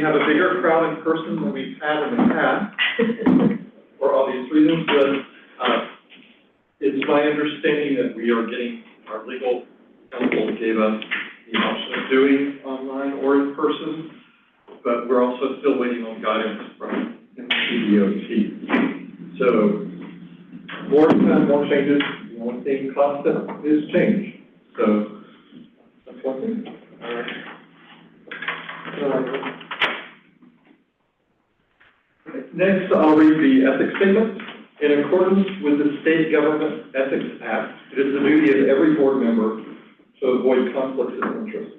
we have a bigger crowd in person than we've had in the past, for obvious reasons, but it's my understanding that we are getting, our legal counsel gave us the option of doing online or in person, but we're also still waiting on guidance from CDOT. So, more time, more changes. The only thing constant is change. So, that's one thing. All right. Next, I'll read the ethics statement. In accordance with the State Government Ethics Act, it is the duty of every board member to avoid conflicts of interest.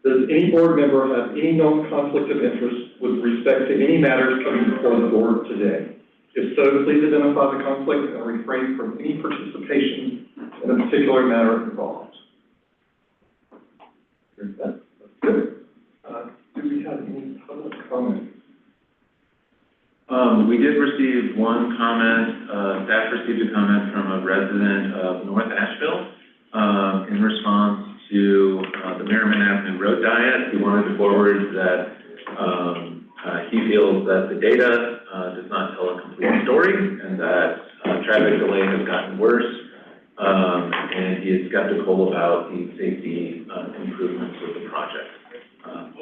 Does any board member have any known conflict of interest with respect to any matters coming before the board today? If so, please identify the conflict and refrain from any participation in a particular matter involved. That's good. Do we have any public comment? We did receive one comment, staff received a comment from a resident of North Asheville in response to the Merriman Avenue Road Diet. He wanted to forward that he feels that the data does not tell a complete story and that traffic delay has gotten worse, and he is skeptical about the safety improvements of the project.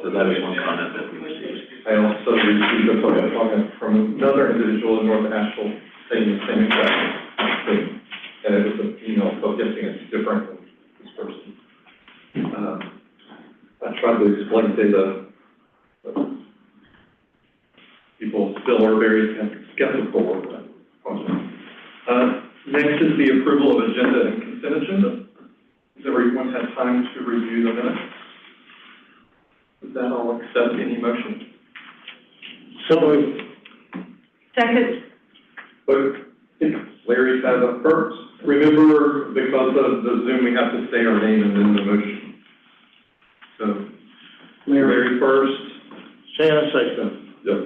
So that is one comment that we received. I also received a comment from another individual in North Asheville saying the same exact thing, and it was an email, so I'm guessing it's different than this person. I tried to explain to the people still are very skeptical of that project. Next is the approval of agenda and consent agenda. Has everyone had time to review the minutes? With that, I'll accept any motion. So moved. Second. But Larry's had up first. Remember, because of the Zoom, we have to say our name and then the motion. So, Larry first. Shannon second. Yep.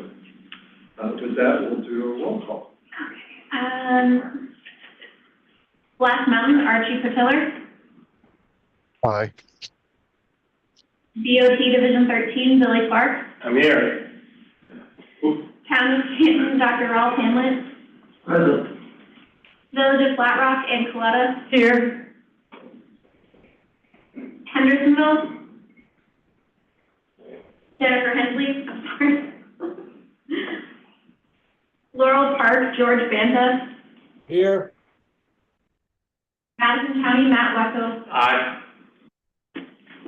With that, we'll do a roll call. Black Mountain, Archie Patiller. Aye. DOT Division 13, Billy Clark. I'm here. Town of Stanton, Dr. Rolf Hamlet. Present. Village of Flat Rock and Coletta. Here. Hendersonville. Jennifer Hensley, I'm sorry. Laurel Park, George Banta. Here. Madison County, Matt Wacko. Aye.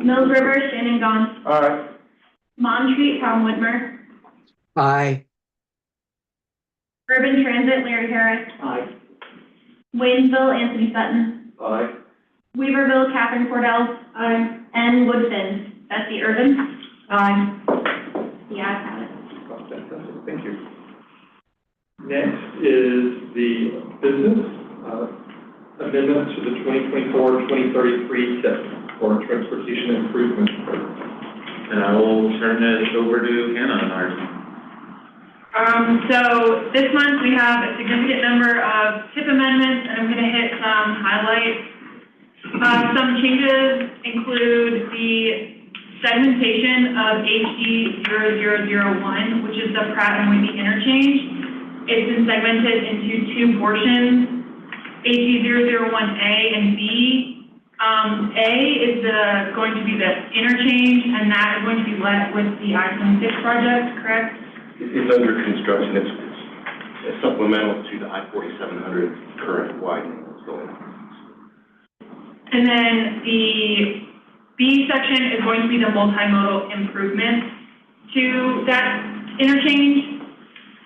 Mills River, Shannon Gons. Aye. Montreat, Tom Whitmer. Aye. Urban Transit, Larry Harris. Aye. Waynesville, Anthony Sutton. Aye. Weaverville, Catherine Cordell. Aye. And Woodfin, Bessie Urban. Aye. The ayes have it. Fantastic. Thank you. Next is the business amendment to the 2024-2033 TIP for Transportation Improvement Program. And I will turn it over to Hannah on our team. So this month we have a significant number of TIP amendments, and I'm going to hit some highlights. Some changes include the segmentation of HD 0001, which is the Pratt and Whitney interchange. It's been segmented into two portions, HD 001A and B. A is going to be the interchange, and that is going to be let with the I-26 project, correct? It's under construction. It's supplemental to the I-4700 current widening that's going on. And then the B section is going to be the multimodal improvement to that interchange.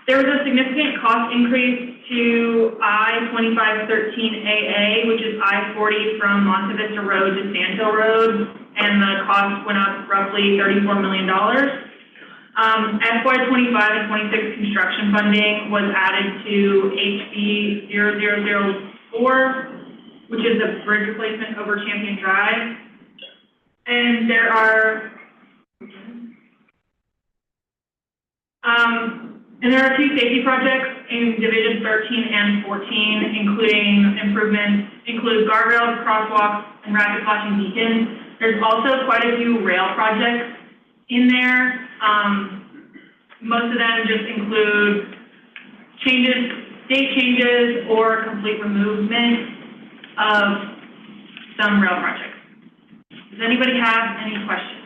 There was a significant cost increase to I-2513AA, which is I-40 from Monte Vista Road to Sandhill Road, and the cost went up roughly $34 million. FY25 and 26 construction funding was added to HB 0004, which is a bridge replacement over Champion Drive. And there are two safety projects in Division 13 and 14, including improvements, include guardrails, crosswalks, and rapid flashing beacons. There's also quite a few rail projects in there. Most of them just include changes, date changes, or complete removal of some rail projects. Does anybody have any questions?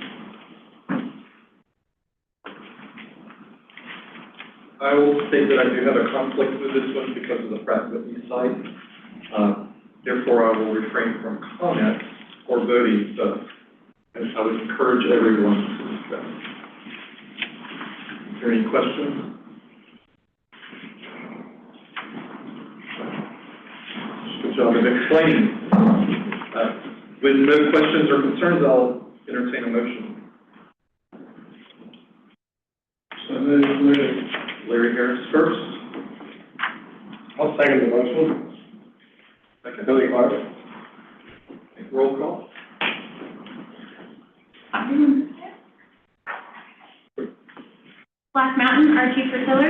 I will state that I do have a conflict with this one because of the Pratt Whitney site. Therefore, I will refrain from comments or voting, so I would encourage everyone to discuss. Is there any questions? Good job of explaining. With no questions or concerns, I'll entertain a motion. So moved. Larry Harris first. I'll second the motion. Second. Billy Clark. Roll call. Black Mountain, Archie Priscilla.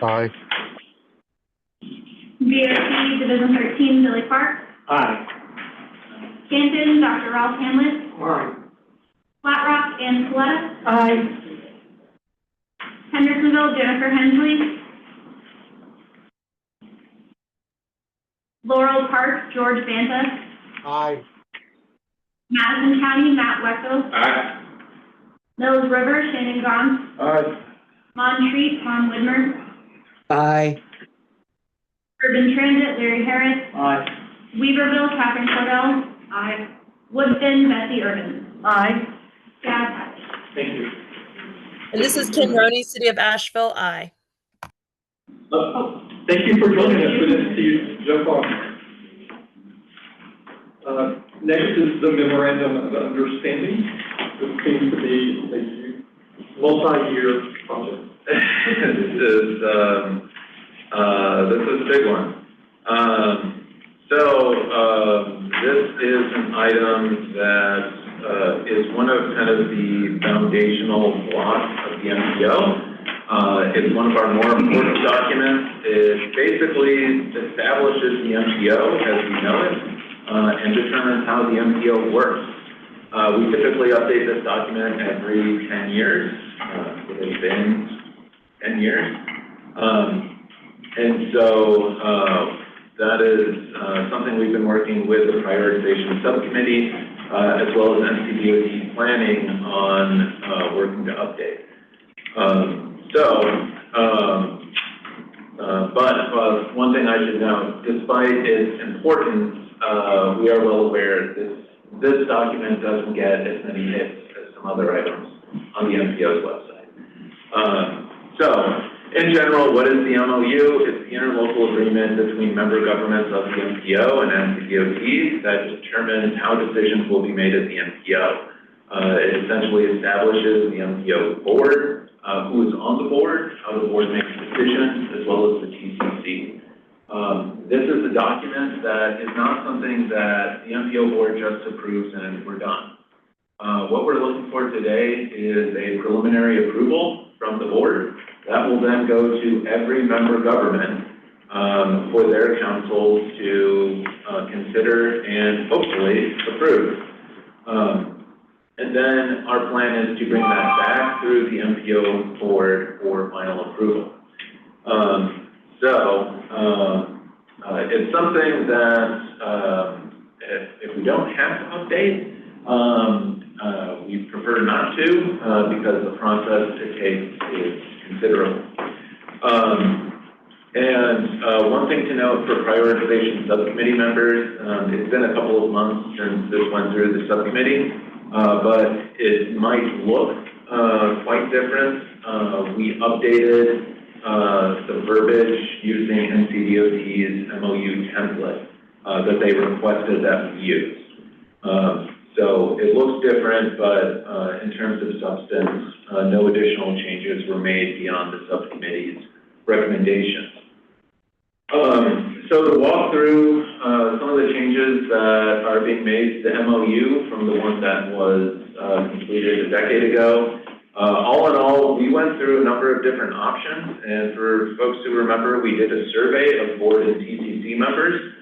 Aye. VOC Division 13, Billy Clark. Aye. Canton, Dr. Ralph Hamlet. Aye. Flat Rock, Ann Coletta. Aye. Hendersonville, Jennifer Hensley. Laurel Park, George Banta. Aye. Madison County, Matt Weckel. Aye. Mills River, Shannon Gahn. Aye. Montreat, Tom Widmer. Aye. Urban Transit, Larry Harris. Aye. Weaverville, Catherine Cordell. Aye. Woodfin, Bessie Irvin. Aye. The ayes have it. Thank you. And this is Kim Roney, City of Asheville, aye. Thank you for joining us. Good to see you jump on. Next is the memorandum of understanding. This seems to be a multi-year project. This is a big one. This is an item that is one of kind of the foundational blocks of the MPO. It's one of our more important documents. It basically establishes the MPO as we know it and determines how the MPO works. We typically update this document every 10 years. It has been 10 years. That is something we've been working with the prioritization subcommittee as well as NCDOT planning on working to update. But one thing I should note, despite its importance, we are well aware this document doesn't get as many hits as some other items on the MPO's website. In general, what is the MOU? It's the interlocal agreement between member governments of the MPO and NCDOT that determines how decisions will be made at the MPO. It essentially establishes the MPO board, who is on the board, how the board makes decisions, as well as the TCC. This is a document that is not something that the MPO board just approves and we're done. What we're looking for today is a preliminary approval from the board. That will then go to every member government for their councils to consider and hopefully approve. And then our plan is to bring that back through the MPO board for final approval. It's something that if we don't have to update, we prefer not to because the process it takes is considerable. One thing to note for prioritization subcommittee members, it's been a couple of months since this went through the subcommittee, but it might look quite different. We updated the verbiage using NCDOT's MOU template that they requested that we use. So it looks different, but in terms of substance, no additional changes were made beyond the subcommittee's recommendations. So to walk through some of the changes that are being made to the MOU from the one that was completed a decade ago. All in all, we went through a number of different options, and for folks who remember, we did a survey of board and TCC members,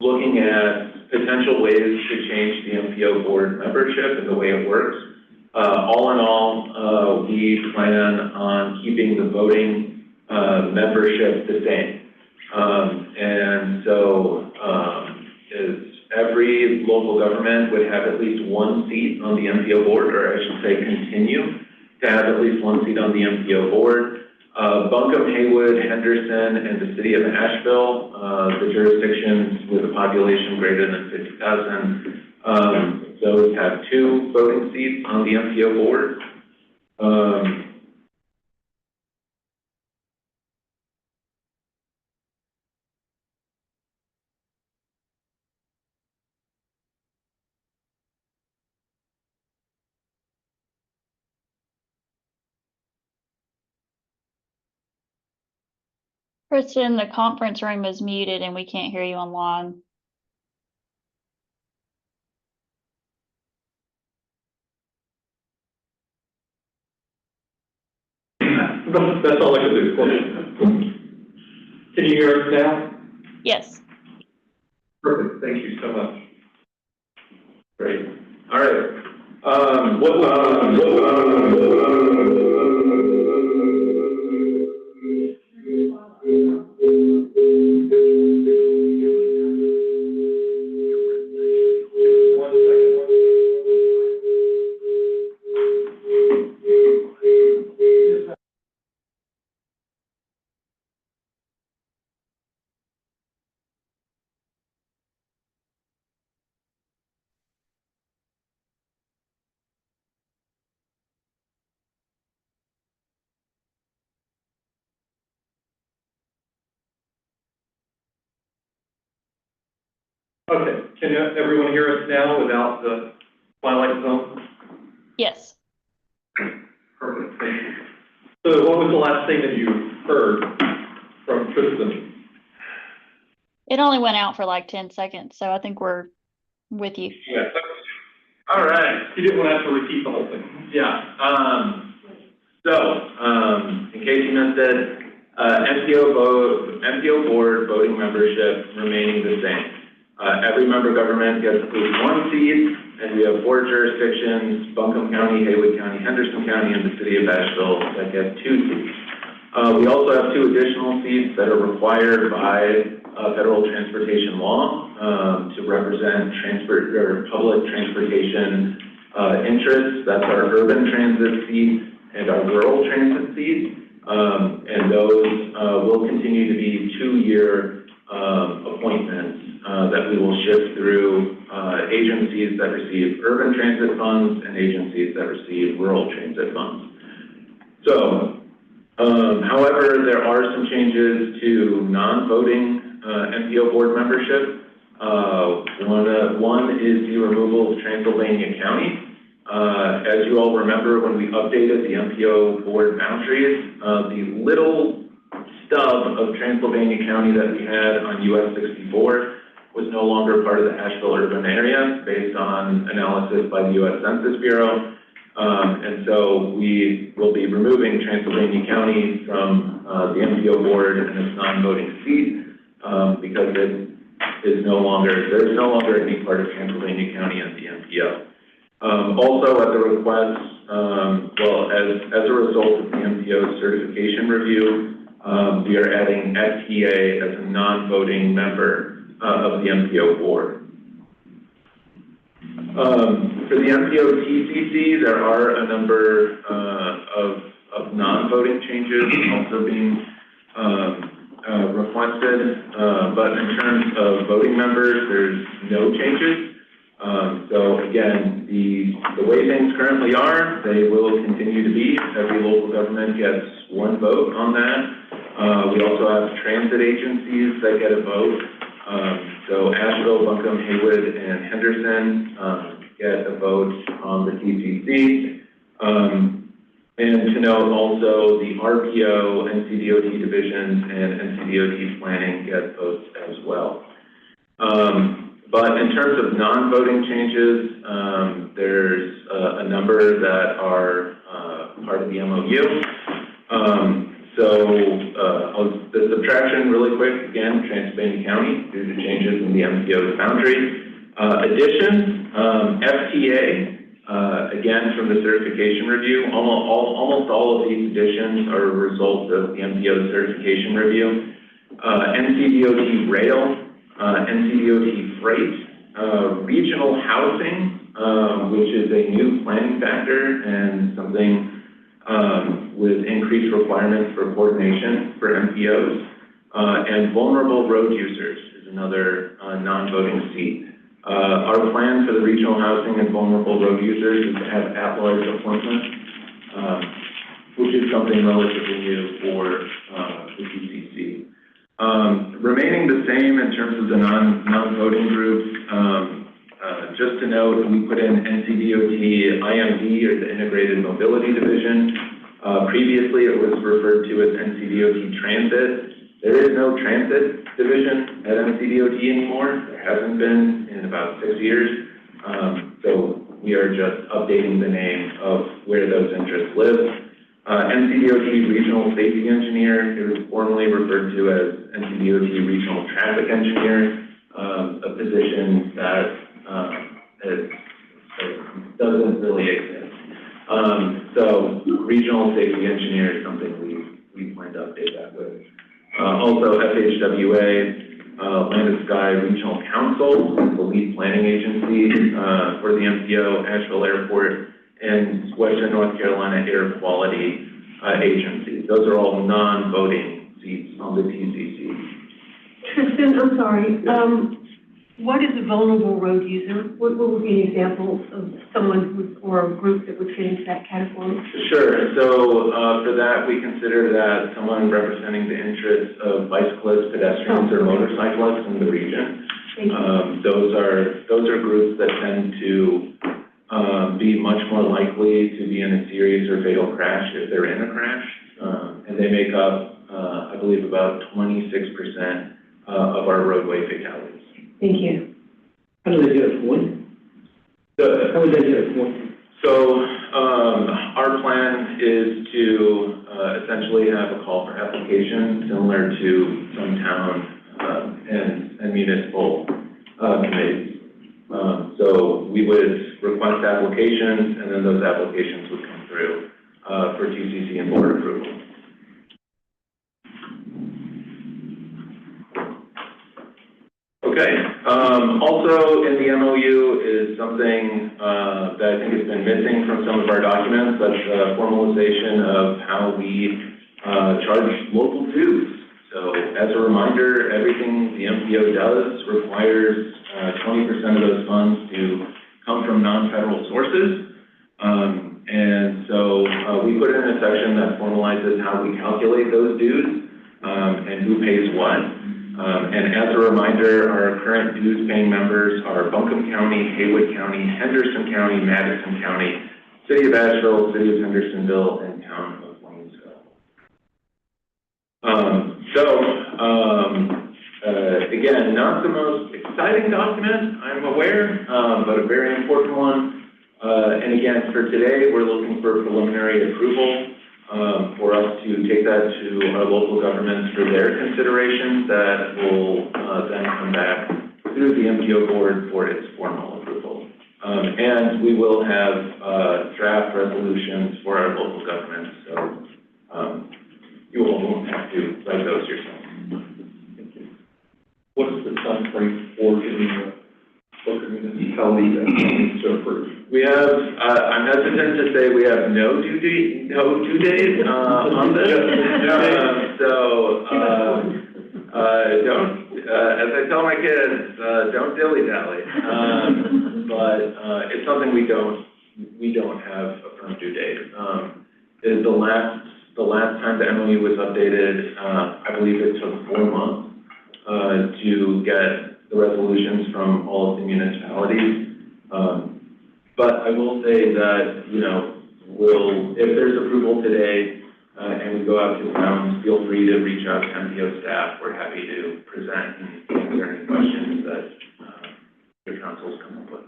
looking at potential ways to change the MPO board membership and the way it works. All in all, we plan on keeping the voting membership the same. And so every local government would have at least one seat on the MPO board, or I should say continue to have at least one seat on the MPO board. Buncombe, Haywood, Henderson, and the city of Asheville, the jurisdictions with a population greater than 50,000, those have 2 voting seats on the MPO board. Kristen, the conference room is muted and we can't hear you online. That's all I can do. Can you hear us now? Yes. Perfect, thank you so much. Great. All right. Okay, can everyone hear us now without the twilight zone? Yes. Perfect, thank you. So what was the last thing that you heard from Kristen? It only went out for like 10 seconds, so I think we're with you. Yeah. All right. You didn't want to have to repeat the whole thing. Yeah. In case you missed it, MPO board voting membership remaining the same. Every member government gets at least one seat, and we have 4 jurisdictions: Buncombe County, Haywood County, Henderson County, and the city of Asheville that get 2 seats. We also have 2 additional seats that are required by federal transportation law to represent public transportation interests. That's our urban transit seat and our rural transit seat. And those will continue to be 2-year appointments that we will shift through agencies that receive urban transit funds and agencies that receive rural transit funds. So, however, there are some changes to non-voting MPO board membership. One is the removal of Transylvania County. As you all remember, when we updated the MPO board boundaries, the little stub of Transylvania County that we had on US 64 was no longer part of the Asheville urban area based on analysis by the US Census Bureau. And so we will be removing Transylvania County from the MPO board and its non-voting seat because it is there's no longer any part of Transylvania County in the MPO. Also at the request, as a result of the MPO certification review, we are adding FTA as a non-voting member of the MPO board. For the MPO TCC, there are a number of non-voting changes also being requested, but in terms of voting members, there's no changes. So again, the way things currently are, they will continue to be. Every local government gets 1 vote on that. We also have transit agencies that get a vote. So Asheville, Buncombe, Haywood, and Henderson get a vote on the TCC. And to note also, the RPO, NCDOT divisions, and NCDOT planning get votes as well. But in terms of non-voting changes, there's a number that are part of the MOU. The subtraction really quick, again, Transylvania County due to changes in the MPO's boundary. Addition, FTA, again, from the certification review, almost all of these additions are a result of the MPO certification review. NCDOT rail, NCDOT freight, regional housing, which is a new planning factor and something with increased requirements for coordination for MPOs, and vulnerable road users is another non-voting seat. Our plan for the regional housing and vulnerable road users is to have at-large appointments, which is something relatively new for the TCC. Remaining the same in terms of the non-voting groups, just to note, we put in NCDOT IMD, or the Integrated Mobility Division. Previously, it was referred to as NCDOT Transit. There is no transit division at NCDOT anymore. There hasn't been in about 6 years. So we are just updating the name of where those interests live. NCDOT Regional Safety Engineer, it was formerly referred to as NCDOT Regional Traffic Engineer, a position that doesn't really exist. So Regional Safety Engineer is something we plan to update that with. Also FHWA, Land and Sky Regional Council, the lead planning agency for the MPO, Asheville Airport, and Western North Carolina Air Quality Agency. Those are all non-voting seats on the TCC. Tristan, I'm sorry. What is a vulnerable road user? What would be an example of someone who, or a group that would fit into that category? Sure. So for that, we consider that someone representing the interests of bicyclists, pedestrians, or motorcyclists in the region. Those are groups that tend to be much more likely to be in a serious or fatal crash if they're in a crash, and they make up, I believe, about 26% of our roadway fatalities. Thank you. How do they get a point? How would they get a point? So our plan is to essentially have a call for application similar to some town and municipal committees. So we would request applications, and then those applications would come through for TCC and board approval. Okay. Also in the MOU is something that I think has been missing from some of our documents. That's formalization of how we charge local dues. So as a reminder, everything the MPO does requires 20% of those funds to come from non-federal sources. And so we put in a section that formalizes how we calculate those dues and who pays what. And as a reminder, our current dues paying members are Buncombe County, Haywood County, Henderson County, Madison County, City of Asheville, City of Hendersonville, and Town of Waynesville. Again, not the most exciting document, I'm aware, but a very important one. And again, for today, we're looking for preliminary approval for us to take that to our local governments for their consideration. That will then come back through the MPO board for its formal approval. And we will have draft resolutions for our local governments, so you all won't have to write those yourself. What is the time frame for getting the local municipality that needs to approve? We have, I'm hesitant to say we have no due days on this. Don't, as I tell my kids, don't dilly-dally. But it's something we don't have a firm due date. Is the last time the MOU was updated, I believe it took 4 months to get the resolutions from all of the municipalities. But I will say that, you know, if there's approval today and we go out to towns, feel free to reach out to MPO staff. We're happy to present and answer any questions that your councils come up with.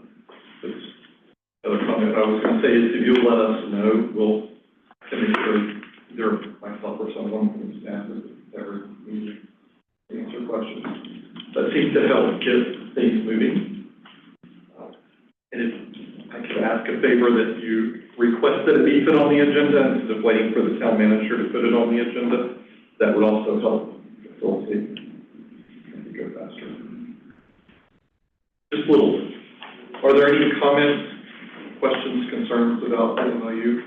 Other comment I was going to say is if you'll let us know, we'll make sure either myself or someone from the staff that are needing to answer questions. That seems to help get things moving. And it's I could ask a favor that you request that it be put on the agenda instead of waiting for the town manager to put it on the agenda. That would also help facilitate and go faster. Just little. Are there any comments, questions, concerns about the MOU?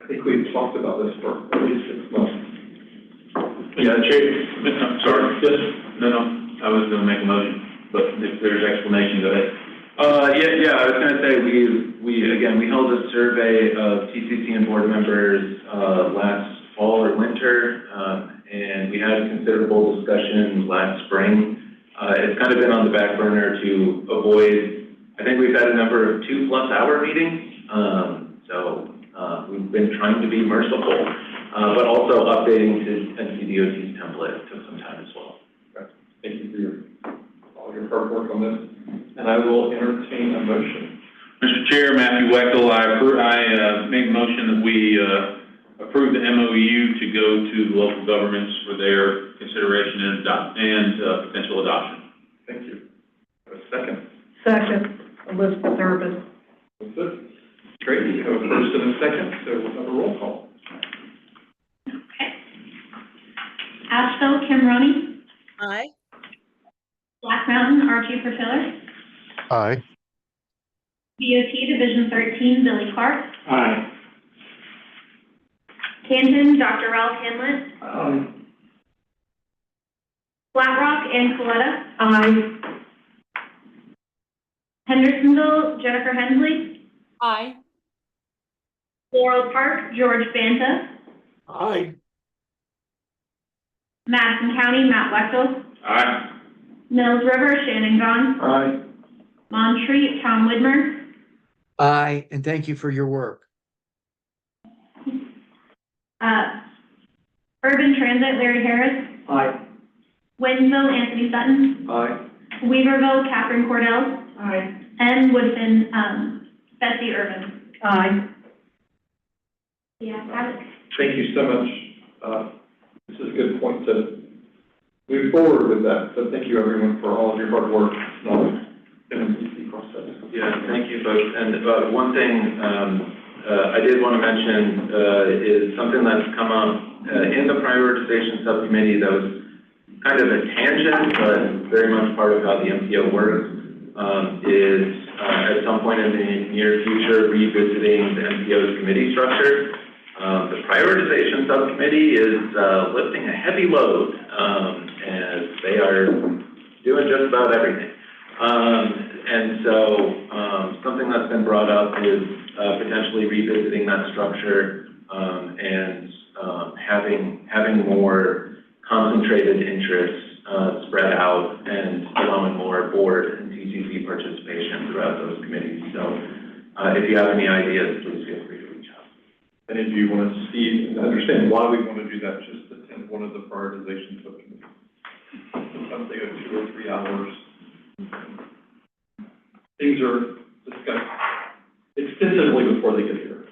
I think we've talked about this for at least 6 months. Yeah, Chair, I'm sorry. Yes. No, I was going to make a motion, but if there's explanation, go ahead. I was going to say, we held a survey of TCC and board members last fall or winter, and we had a considerable discussion last spring. It's kind of been on the back burner to avoid, I think we've had a number of 2+ hour meetings, we've been trying to be merciful, but also updating to NCDOT's template took some time as well. Okay. Thank you for all your hard work on this. And I will entertain a motion. Mr. Chair, Matthew Wechtel, I make a motion that we approve the MOU to go to local governments for their consideration and potential adoption. Thank you. A second. Second, Elizabeth Urban. Elizabeth. Great. We have a first and a second, so we'll have a roll call. Okay. Asheville, Kim Roney. Aye. Black Mountain, Archie Portillo. Aye. DOT Division 13, Billy Clark. Aye. Canton, Dr. Ralph Hamlet. Aye. Flat Rock, Ann Coletta. Aye. Hendersonville, Jennifer Hensley. Aye. Laurel Park, George Banta. Aye. Madison County, Matt Wechtel. Aye. Mills River, Shannon Gahn. Aye. Montreat, Tom Widmer. Aye, and thank you for your work. Urban Transit, Larry Harris. Aye. Winsville, Anthony Sutton. Aye. Weaverville, Catherine Cordell. Aye. And Woodfin, Betsy Irvin. Aye. Yeah, got it. Thank you so much. This is a good point to move forward with that. So thank you everyone for all of your hard work on the MCC process. Yeah, thank you, folks. And one thing I did want to mention is something that's come up in the prioritization subcommittee that was kind of a tangent, but very much part of how the MPO works, is at some point in the near future revisiting the MPO's committee structure. The prioritization subcommittee is lifting a heavy load as they are doing just about everything. And so something that's been brought up is potentially revisiting that structure and having more concentrated interests spread out and allowing more board and TCC participation throughout those committees. So if you have any ideas, please feel free to reach out. And if you want to see and understand why we want to do that, just attend one of the prioritization subcommittees. Sometimes they go 2 or 3 hours. Things are discussed extensively before they get here.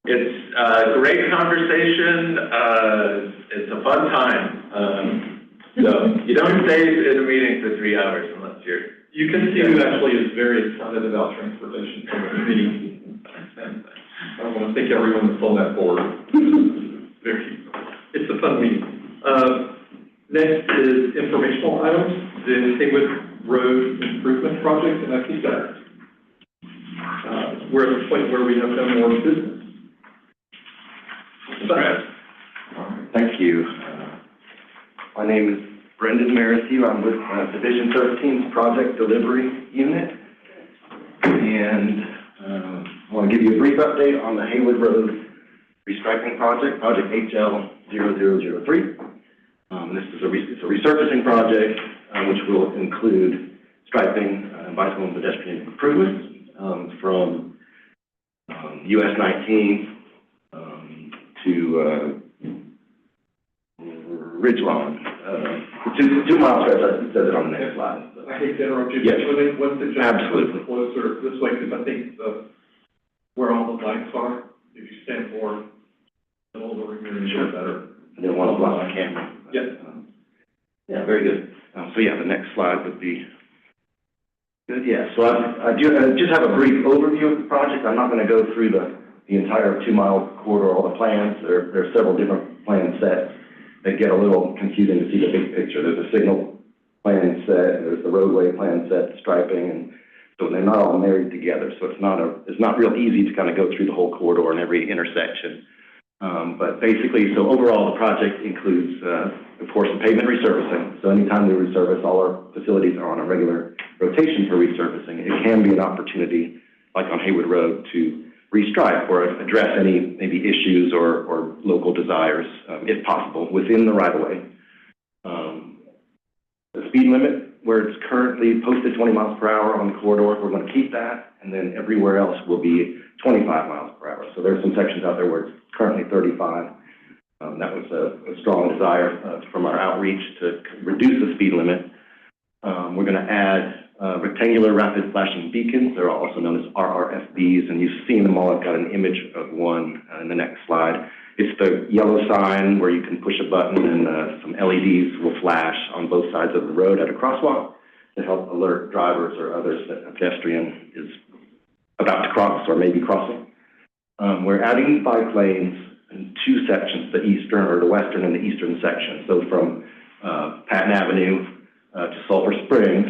It's a great conversation. It's a fun time. So you don't stay in a meeting for 3 hours unless you're... You can see who actually is very excited about transportation from the committee. I want to thank everyone that's on that board. It's a fun meeting. Next is informational items, the Haywood Road Improvement Project, and I think that we're at the point where we have no more business. Thank you. My name is Brendan Merrithew. I'm with Division 13's Project Delivery Unit. And I want to give you a brief update on the Haywood Road Restriping Project, Project HL0003. This is a resurfacing project which will include striping bicycle and pedestrian improvements from US 19 to Ridgelawn. 2 mile stretch. I said it on the next slide. I hate to interrupt you. Yes. What's the Absolutely. Closer this way, because I think where all the lights are, if you stand more in the middle of the room, you're better. I didn't want to block my camera. Yes. Yeah, very good. So yeah, the next slide would be Good, yeah, so I just have a brief overview of the project. I'm not going to go through the entire 2-mile corridor, all the plans. There are several different plan sets that get a little confusing to see the big picture. There's a signal plan set, there's the roadway plan set, striping, and so they're not all married together. So it's not real easy to kind of go through the whole corridor and every intersection. But basically, so overall, the project includes, of course, the pavement resurfacing. So anytime we resurface, all our facilities are on a regular rotation for resurfacing. It can be an opportunity, like on Haywood Road, to restripe or address any maybe issues or local desires, if possible, within the right-of-way. The speed limit, where it's currently posted 20 miles per hour on the corridor, we're going to keep that, and then everywhere else will be 25 miles per hour. So there's some sections out there where it's currently 35. That was a strong desire from our outreach to reduce the speed limit. We're going to add rectangular rapid flashing beacons. They're also known as RRFBs, and you've seen them all. I've got an image of one in the next slide. It's the yellow sign where you can push a button and some LEDs will flash on both sides of the road at a crosswalk to help alert drivers or others that a pedestrian is about to cross or maybe crossing. We're adding bike lanes in 2 sections, the eastern or the western and the eastern section. So from Patton Avenue to Sulphur Springs,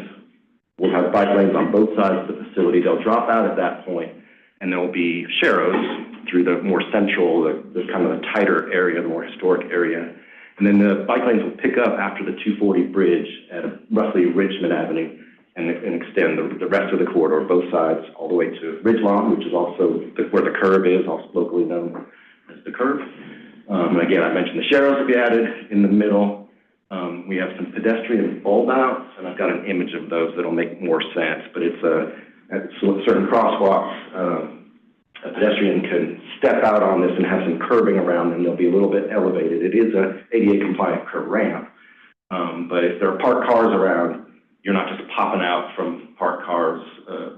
we'll have bike lanes on both sides of the facility. They'll drop out at that point, and there will be sharrows through the more central, the kind of the tighter area, the more historic area. And then the bike lanes will pick up after the 240 bridge at roughly Richmond Avenue and extend the rest of the corridor, both sides, all the way to Ridgelawn, which is also where the curve is, also locally known as the curve. And again, I mentioned the sharrows will be added in the middle. We have some pedestrian bulb outs, and I've got an image of those that'll make more sense, but it's at certain crosswalks, a pedestrian can step out on this and have some curbing around them. They'll be a little bit elevated. It is a ADA compliant curb ramp, but if there are parked cars around, you're not just popping out from parked cars.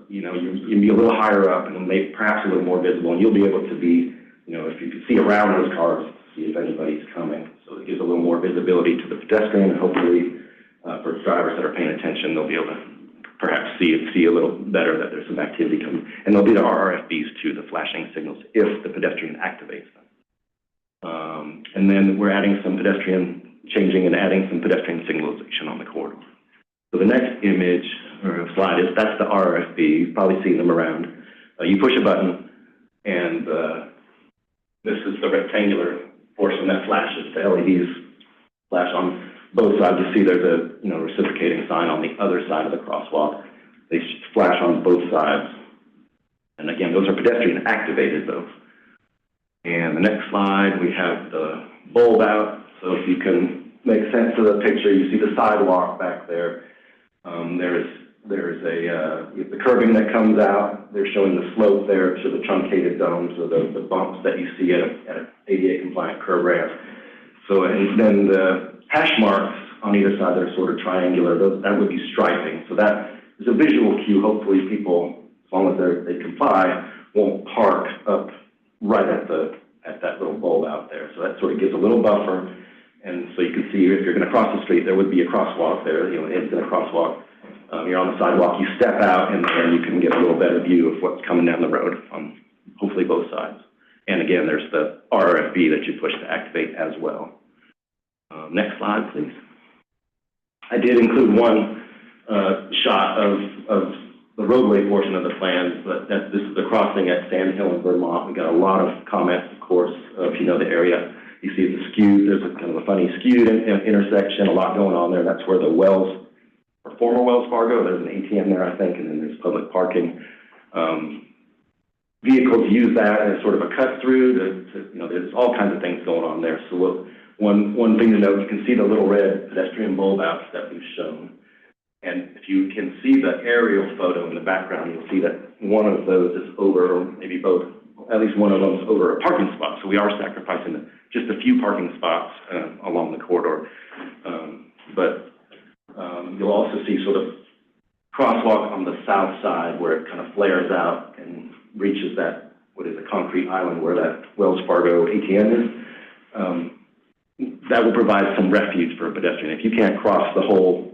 You'll be a little higher up and perhaps a little more visible, and you'll be able to be, if you can see around those cars, see if anybody's coming. So it gives a little more visibility to the pedestrian, and hopefully for drivers that are paying attention, they'll be able to perhaps see a little better that there's some activity coming. And there'll be the RRFBs too, the flashing signals, if the pedestrian activates them. And then we're adding some changing and adding some pedestrian signalization on the corridor. So the next image or slide that's the RRFB. You've probably seen them around. You push a button, and this is the rectangular portion that flashes. The LEDs flash on both sides. You see there's a reciprocating sign on the other side of the crosswalk. They flash on both sides. And again, those are pedestrian activated though. And the next slide, we have the bulb out. So if you can make sense of the picture, you see the sidewalk back there. There's the curbing that comes out. They're showing the slope there to the truncated domes or the bumps that you see at an ADA compliant curb ramp. So, and then the hash marks on either side that are sort of triangular, that would be striping. So that is a visual cue. Hopefully people, as long as they comply, won't park up right at that little bulb out there. So that sort of gives a little buffer. And so you can see if you're going to cross the street, there would be a crosswalk there, it's in a crosswalk. You're on the sidewalk, you step out, and then you can get a little better view of what's coming down the road on hopefully both sides. And again, there's the RRFB that you push to activate as well. Next slide, please. I did include one shot of the roadway portion of the plans, but this is the crossing at Sand Hill in Vermont. We got a lot of comments, of course, if you know the area. You see the skewed, there's a kind of a funny skewed intersection, a lot going on there. That's where the Wells, or former Wells Fargo, there's an ATM there, I think, and then there's public parking. Vehicles use that as sort of a cut through there's all kinds of things going on there. So one thing to note, you can see the little red pedestrian bulb outs that we've shown. And if you can see the aerial photo in the background, you'll see that one of those is over, or maybe both, at least one of them is over a parking spot. So we are sacrificing just a few parking spots along the corridor. But you'll also see sort of crosswalk on the south side where it kind of flares out and reaches that, what is a concrete island where that Wells Fargo ATM is. That will provide some refuge for a pedestrian. If you can't cross the whole,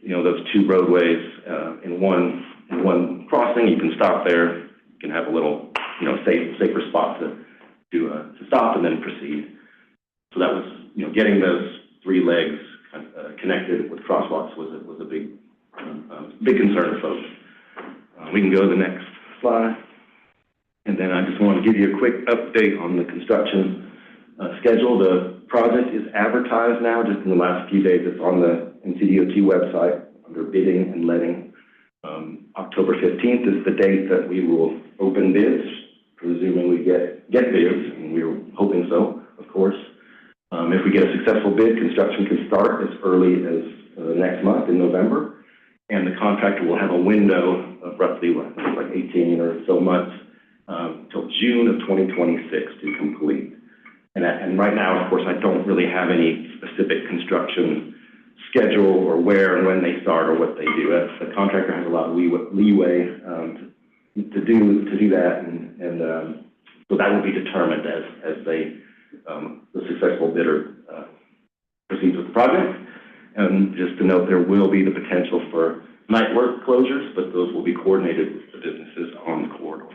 those two roadways in one one crossing, you can stop there, you can have a little, safer spot to stop and then proceed. So that was, getting those three legs connected with crosswalks was a big concern of folks. We can go to the next slide. And then I just want to give you a quick update on the construction schedule. The project is advertised now, just in the last few days. It's on the NCDOT website under bidding and letting. October 15th is the date that we will open bids, presuming we get bids, and we're hoping so, of course. If we get a successful bid, construction can start as early as next month in November, and the contractor will have a window of roughly, like 18 or so months till June of 2026 to complete. And right now, of course, I don't really have any specific construction schedule or where and when they start or what they do. The contractor has a lot of leeway to do that, and so that will be determined as the successful bidder proceeds with the project. And just to note, there will be the potential for night work closures, but those will be coordinated with the businesses on the corridor.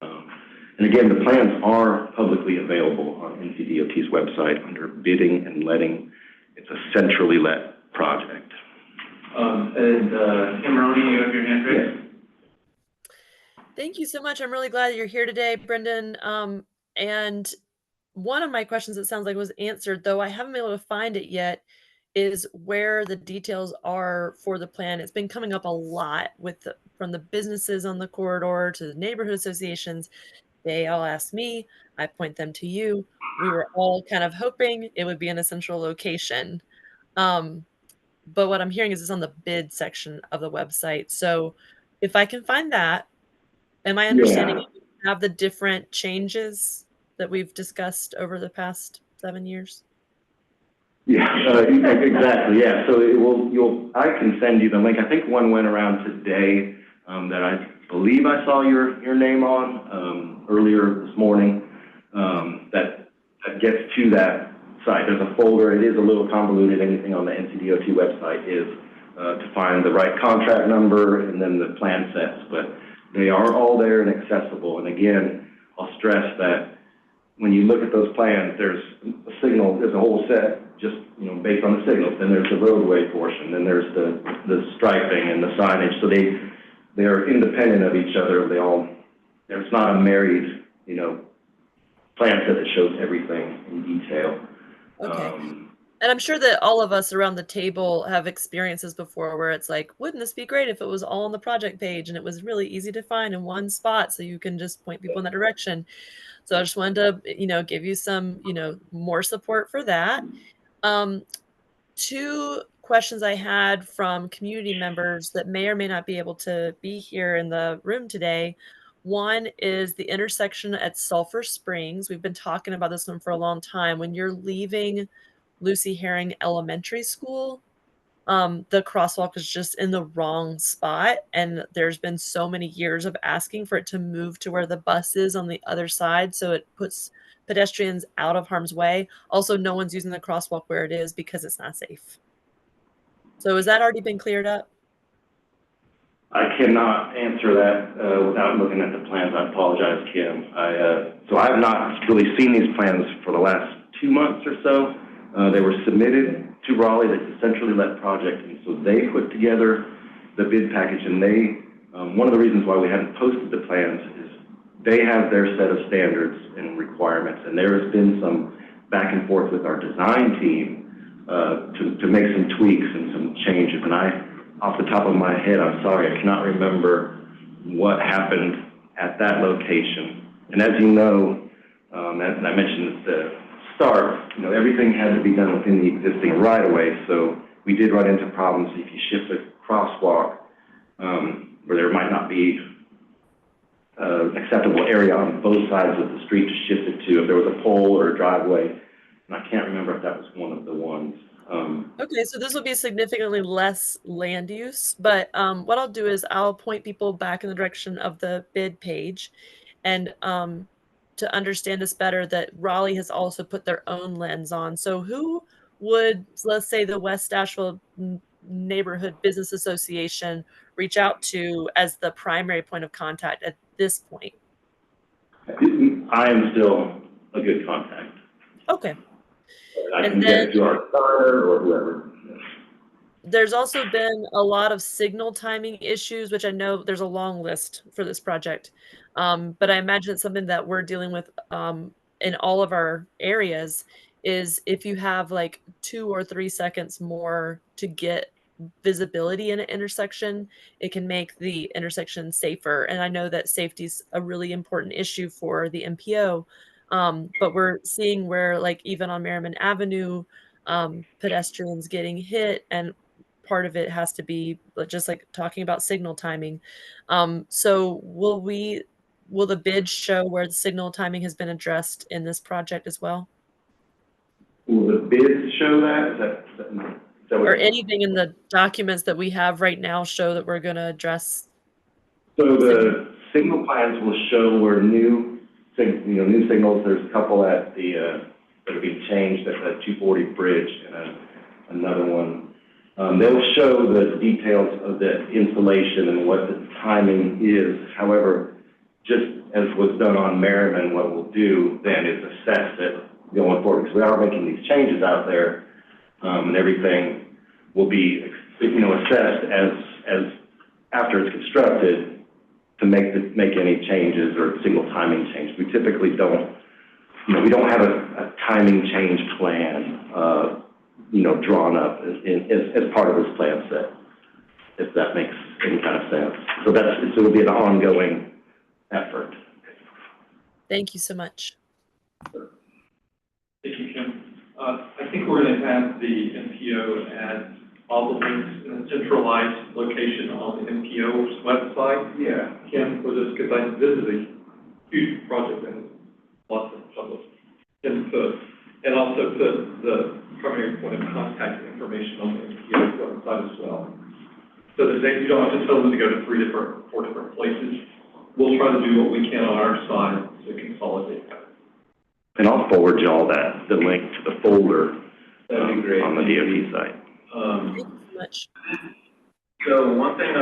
And again, the plans are publicly available on NCDOT's website under bidding and letting. It's a centrally let project. Kim Roney, you have your hand raised? Thank you so much. I'm really glad that you're here today, Brendan. And one of my questions, it sounds like, was answered, though I haven't been able to find it yet, is where the details are for the plan. It's been coming up a lot from the businesses on the corridor to the neighborhood associations. They all ask me, I point them to you. We were all kind of hoping it would be in a central location. But what I'm hearing is it's on the bid section of the website. So if I can find that, am I understanding you have the different changes that we've discussed over the past 7 years? Yeah, exactly. Yeah, so I can send you the link. I think one went around today that I believe I saw your name on earlier this morning. That gets to that site. There's a folder. It is a little convoluted. Anything on the NCDOT website is to find the right contract number and then the plan sets. But they are all there and accessible. And again, I'll stress that when you look at those plans, there's a signal. There's a whole set just based on the signals. Then there's the roadway portion. Then there's the striping and the signage. So they are independent of each other. There's not a married plan set that shows everything in detail. Okay. And I'm sure that all of us around the table have experiences before where it's like, wouldn't this be great if it was all on the project page and it was really easy to find in one spot so you can just point people in that direction. So I just wanted to, give you some, more support for that. Two questions I had from community members that may or may not be able to be here in the room today. One is the intersection at Sulphur Springs. We've been talking about this one for a long time. When you're leaving Lucy Herring Elementary School, the crosswalk is just in the wrong spot. And there's been so many years of asking for it to move to where the bus is on the other side. So it puts pedestrians out of harm's way. Also, no one's using the crosswalk where it is because it's not safe. So has that already been cleared up? I cannot answer that without looking at the plans. I apologize, Kim. So I have not really seen these plans for the last 2 months or so. They were submitted to Raleigh. It's a centrally let project, and so they put together the bid package. And one of the reasons why we haven't posted the plans is they have their set of standards and requirements, and there has been some back and forth with our design team to make some tweaks and some changes. And off the top of my head, I'm sorry, I cannot remember what happened at that location. And as you know, as I mentioned at the start, everything had to be done within the existing right-of-way. So we did run into problems if you shift a crosswalk where there might not be acceptable area on both sides of the street to shift it to, if there was a pole or a driveway. And I can't remember if that was one of the ones. Okay, so this will be significantly less land use, but what I'll do is I'll point people back in the direction of the bid page, and to understand this better, that Raleigh has also put their own lens on. So who would, let's say, the West Asheville Neighborhood Business Association reach out to as the primary point of contact at this point? I am still a good contact. Okay. I And can get it to our starter or whoever. there's also been a lot of signal timing issues, which I know there's a long list for this project. But I imagine it's something that we're dealing with in all of our areas is if you have like 2 or 3 seconds more to get visibility in an intersection, it can make the intersection safer. And I know that safety is a really important issue for the MPO. But we're seeing where like even on Merriman Avenue, pedestrians getting hit, and part of it has to be just like talking about signal timing. So will the bid show where the signal timing has been addressed in this project as well? Will the bids show that? Is that what Or anything in the documents that we have right now show that we're going to address? So the signal plans will show where new signals, there's a couple at the, that are being changed at the 240 bridge and another one. They'll show the details of the installation and what the timing is. However, just as was done on Merriman, what we'll do then is assess it going forward, because we are making these changes out there, and everything will be, assessed as after it's constructed to make any changes or single timing change. We typically don't, we don't have a timing change plan, drawn up as part of this plan set, if that makes any kind of sense. So it'll be an ongoing effort. Thank you so much. Thank you, Kim. I think we're going to have the MPO add all the links in a centralized location on the MPO's website. Yeah. Kim, for this, because this is a huge project and lots of public input, and also put the primary point of contact information on the MPO's website as well. So that you don't have to tell them to go to 4 different places. We'll try to do what we can on our side to consolidate that. And I'll forward you all the link to the folder. That'd be great. On the DOT site. Thank you so much. So one thing,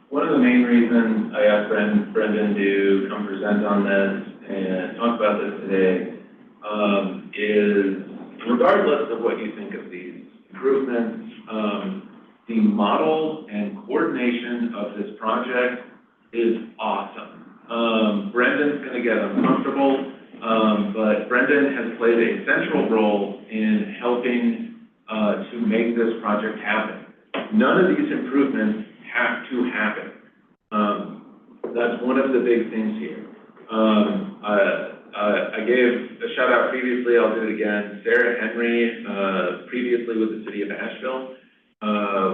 one of the main reasons I asked Brendan to come present on this and talk about this today is regardless of what you think of these improvements, the model and coordination of this project is awesome. Brendan's going to get uncomfortable, but Brendan has played a central role in helping to make this project happen. None of these improvements have to happen. That's one of the big things here. I gave a shout out previously, I'll do it again. Sarah Henry, previously with the city of Asheville,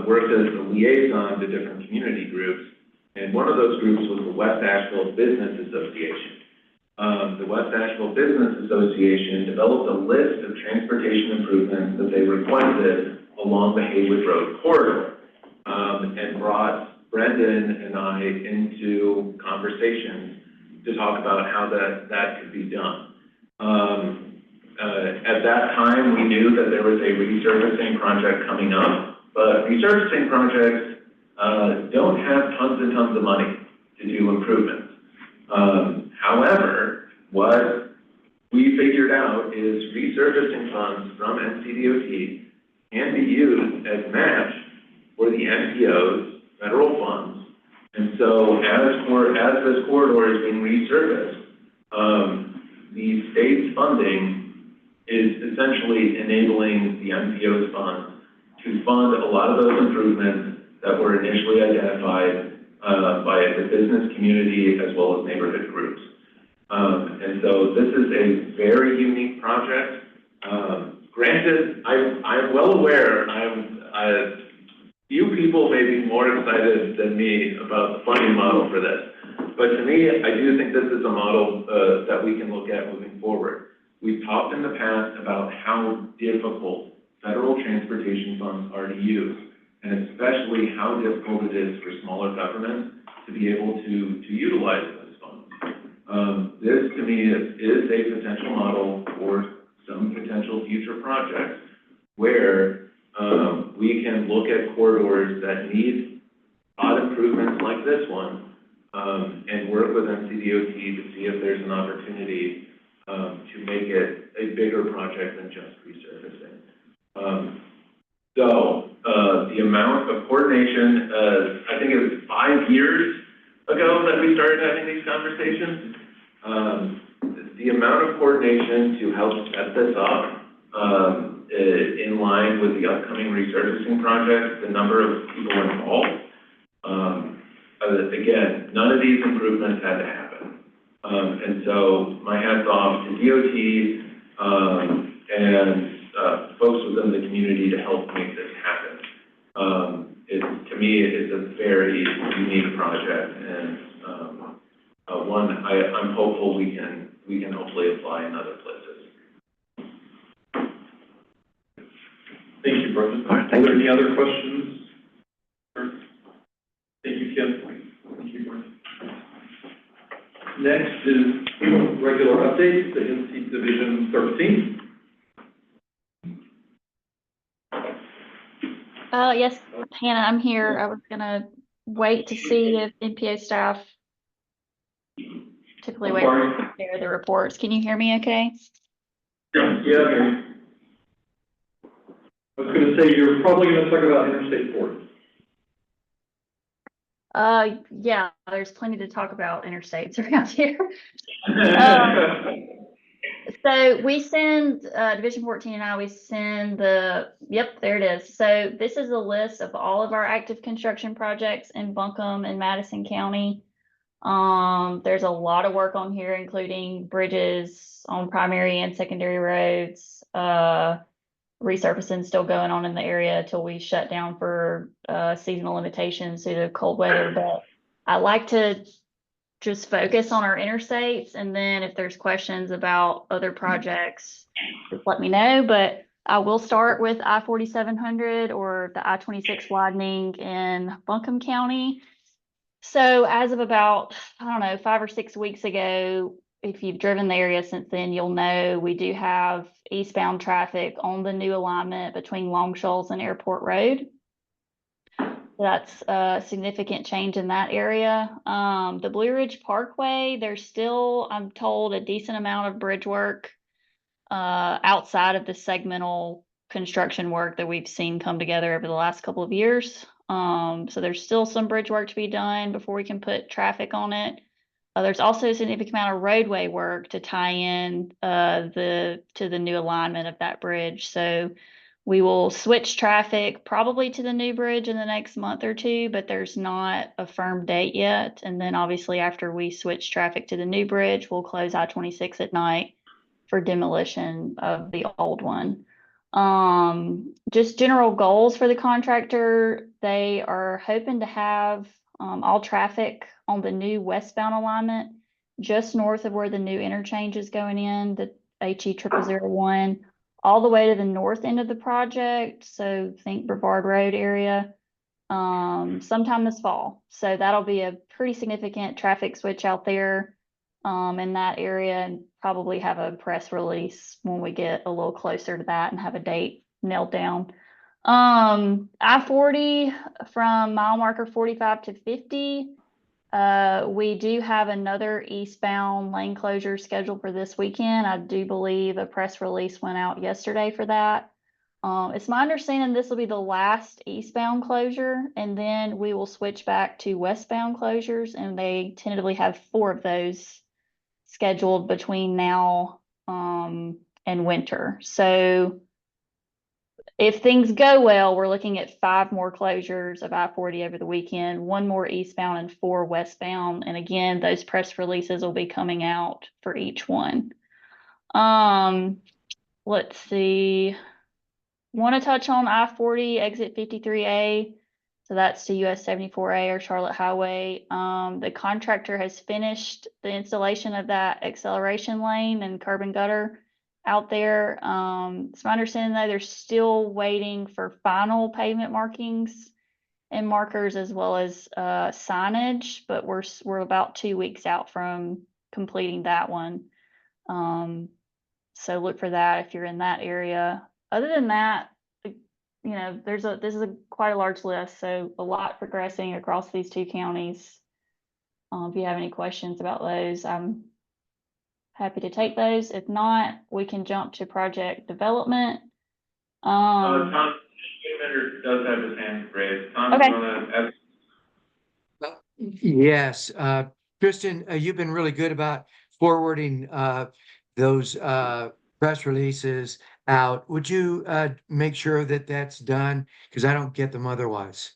worked as a liaison to different community groups. And one of those groups was the West Asheville Business Association. The West Asheville Business Association developed a list of transportation improvements that they requested along the Haywood Road corridor, and brought Brendan and I into conversations to talk about how that could be done. At that time, we knew that there was a resurfacing project coming up, but resurfacing projects don't have tons and tons of money to do improvements. However, what we figured out is resurfacing funds from NCDOT can be used as match for the MPO's federal funds. And so as this corridor is being resurfaced, the state's funding is essentially enabling the MPO's funds to fund a lot of those improvements that were initially identified by the business community as well as neighborhood groups. And so this is a very unique project. Granted, I'm well aware, few people may be more excited than me about the funding model for this. But to me, I do think this is a model that we can look at moving forward. We've talked in the past about how difficult federal transportation funds are to use, and especially how difficult it is for smaller governments to be able to utilize those funds. This, to me, is a potential model for some potential future projects where we can look at corridors that need spot improvements like this one, and work with NCDOT to see if there's an opportunity, to make it a bigger project than just resurfacing. The amount of coordination, I think it was 5 years ago that we started having these conversations. The amount of coordination to help set this up, in line with the upcoming resurfacing project, the number of people involved. Again, none of these improvements had to happen. And so my hat's off to DOT, and folks within the community to help make this happen. To me, it's a very unique project, and one I'm hopeful we can hopefully apply in other places. Thank you, Brendan. All right, thank Are there you. any other questions? Thank you, Kim. Thank you, Brendan. Next is regular updates, the NC Division 13. Yes, Hannah, I'm here. I was gonna wait to see if NPO staff typically wait Sorry. to share the reports. Can you hear me okay? Yeah. I was going to say, you're probably going to talk about Interstate 4. Yeah, there's plenty to talk about interstates around here. So we send, Division 14 and I, we send yep, there it is. So this is a list of all of our active construction projects in Buncombe and Madison County. There's a lot of work on here, including bridges on primary and secondary roads, resurfacing still going on in the area till we shut down for seasonal limitations due to cold weather. But I like to just focus on our interstates, and then if there's questions about other projects, just let me know. But I will start with I-4700 or the I-26 widening in Buncombe County. So as of about, I don't know, 5 or 6 weeks ago, if you've driven the area since then, you'll know we do have eastbound traffic on the new alignment between Long Shoals and Airport Road. That's a significant change in that area. The Blue Ridge Parkway, there's still, I'm told, a decent amount of bridge work outside of the segmental construction work that we've seen come together over the last couple of years. So there's still some bridge work to be done before we can put traffic on it. There's also a significant amount of roadway work to tie in to the new alignment of that bridge. So we will switch traffic probably to the new bridge in the next month or two, but there's not a firm date yet. And then obviously after we switch traffic to the new bridge, we'll close I-26 at night for demolition of the old one. Just general goals for the contractor. They are hoping to have all traffic on the new westbound alignment just north of where the new interchange is going in, the HE0001, all the way to the north end of the project. So think Brevard Road area, sometime this fall. So that'll be a pretty significant traffic switch out there in that area, and probably have a press release when we get a little closer to that and have a date nailed down. I-40 from mile marker 45 to 50. We do have another eastbound lane closure scheduled for this weekend. I do believe a press release went out yesterday for that. It's my understanding this will be the last eastbound closure, and then we will switch back to westbound closures, and they tentatively have 4 of those scheduled between now and winter. So if things go well, we're looking at 5 more closures of I-40 over the weekend, 1 more eastbound and 4 westbound. And again, those press releases will be coming out for each one. Let's see. Want to touch on I-40 exit 53A. So that's to US 74A or Charlotte Highway. The contractor has finished the installation of that acceleration lane and curb and gutter out there. It's my understanding though they're still waiting for final pavement markings and markers as well as signage, but we're about 2 weeks out from completing that one. So look for that if you're in that area. Other than that, you know, this is quite a large list, so a lot progressing across these two counties. If you have any questions about those, I'm happy to take those. If not, we can jump to project development. Tom, Commissioner does have his hand raised. Tom, Okay. you wanna ask? Yes, Kristen, you've been really good about forwarding those press releases out. Would you make sure that that's done? Because I don't get them otherwise.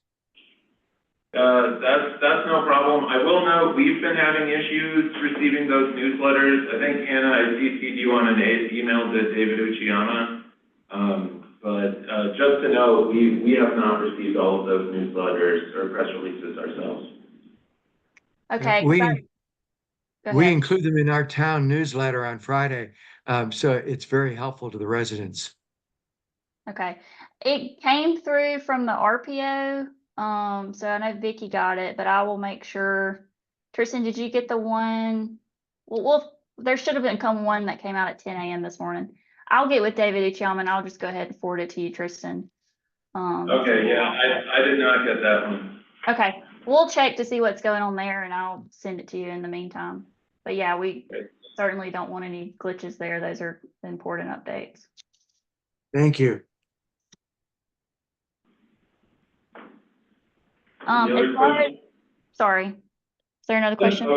That's no problem. I will note, we've been having issues receiving those newsletters. I think, Hannah, I CC'd you on an email to David Uchiyama. But just to note, we have not received all of those newsletters or press releases ourselves. Okay. We Go we ahead. include them in our town newsletter on Friday, so it's very helpful to the residents. Okay. It came through from the RPO. So I know Vicky got it, but I will make sure. Tristan, did you get the one? Well, there should have come one that came out at 10 a.m. this morning. I'll get with David Uchiyama and I'll just go ahead and forward it to you, Tristan. Okay, yeah, I did not get that one. Okay. We'll check to see what's going on there and I'll send it to you in the meantime. But yeah, we certainly don't want any glitches there. Those are important updates. Thank you. Any other As far as, questions? sorry, is there another question?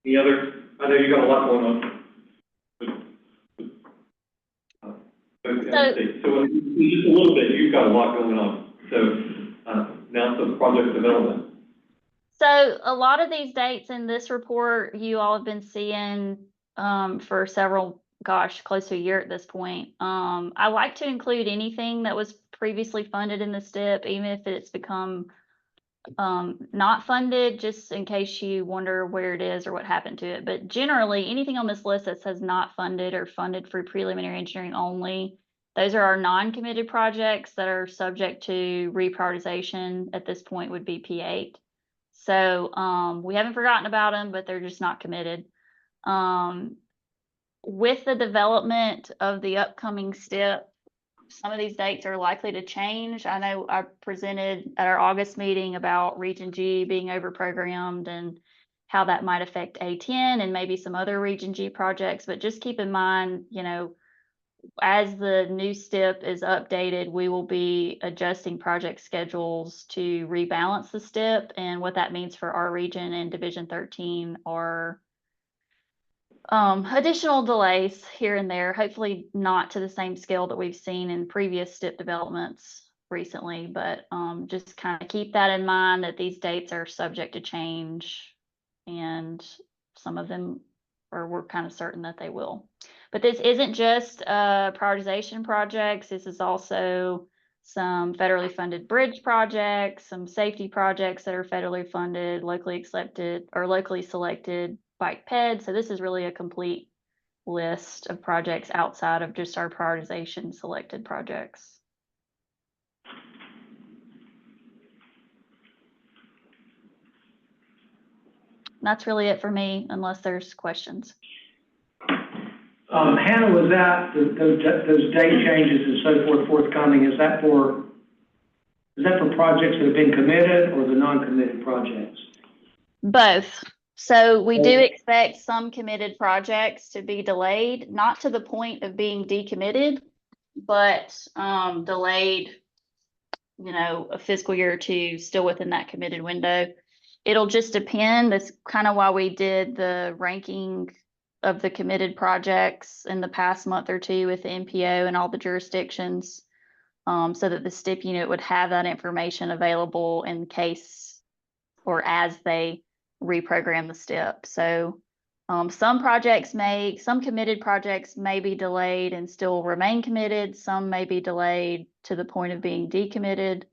Any other, I know you got a lot going on. So just a little bit, you've got a lot going on. So now some project development. So a lot of these dates in this report, you all have been seeing for several, close to a year at this point. I like to include anything that was previously funded in the STIP, even if it's become not funded, just in case you wonder where it is or what happened to it. But generally, anything on this list that says not funded or funded for preliminary engineering only, those are our non-committed projects that are subject to reprioritization. At this point would be P8. So we haven't forgotten about them, but they're just not committed. With the development of the upcoming STIP, some of these dates are likely to change. I know I presented at our August meeting about Region G being overprogrammed and how that might affect A10 and maybe some other Region G projects, but just keep in mind, you know, as the new STIP is updated, we will be adjusting project schedules to rebalance the STIP, and what that means for our region and Division 13 are additional delays here and there, hopefully not to the same scale that we've seen in previous STIP developments recently, but just kind of keep that in mind that these dates are subject to change, and some of them we're kind of certain that they will. But this isn't just prioritization projects. This is also some federally funded bridge projects, some safety projects that are federally funded, locally accepted or locally selected bike ped. So this is really a complete list of projects outside of just our prioritization selected projects. That's really it for me, unless there's questions. Hannah, was that, those date changes and so forth forthcoming, is that for projects that have been committed or the non-committed projects? Both. So we do expect some committed projects to be delayed, not to the point of being decommitted, but delayed, you know, a fiscal year or two, still within that committed window. It'll just depend. That's kind of why we did the ranking of the committed projects in the past month or two with the MPO and all the jurisdictions, so that the STIP unit would have that information available in case or as they reprogram the STIP. So some committed projects may be delayed and still remain committed. Some may be delayed to the point of being decommitted.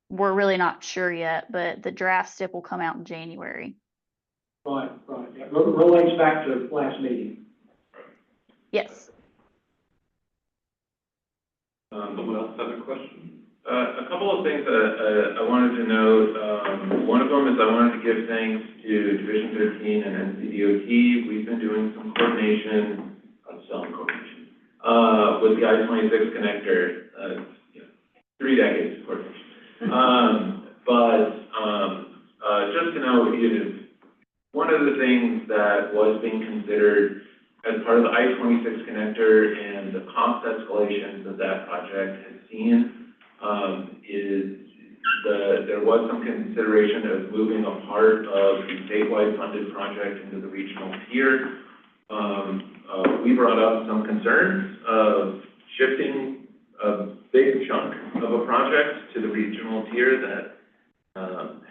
We're really not sure yet, but the draft STIP will come out in January. Right. That relates back to last meeting. Yes. Someone else have a question? A couple of things that I wanted to note. One of them is I wanted to give thanks to Division 13 and NCDOT. We've been doing some coordination was the I-26 connector, 3 decades, of course. Just to know, one of the things that was being considered as part of the I-26 connector and the cost escalations that that project has seen, there was some consideration of moving a part of the statewide funded project into the regional tier. We brought up some concerns of shifting a big chunk of a project to the regional tier that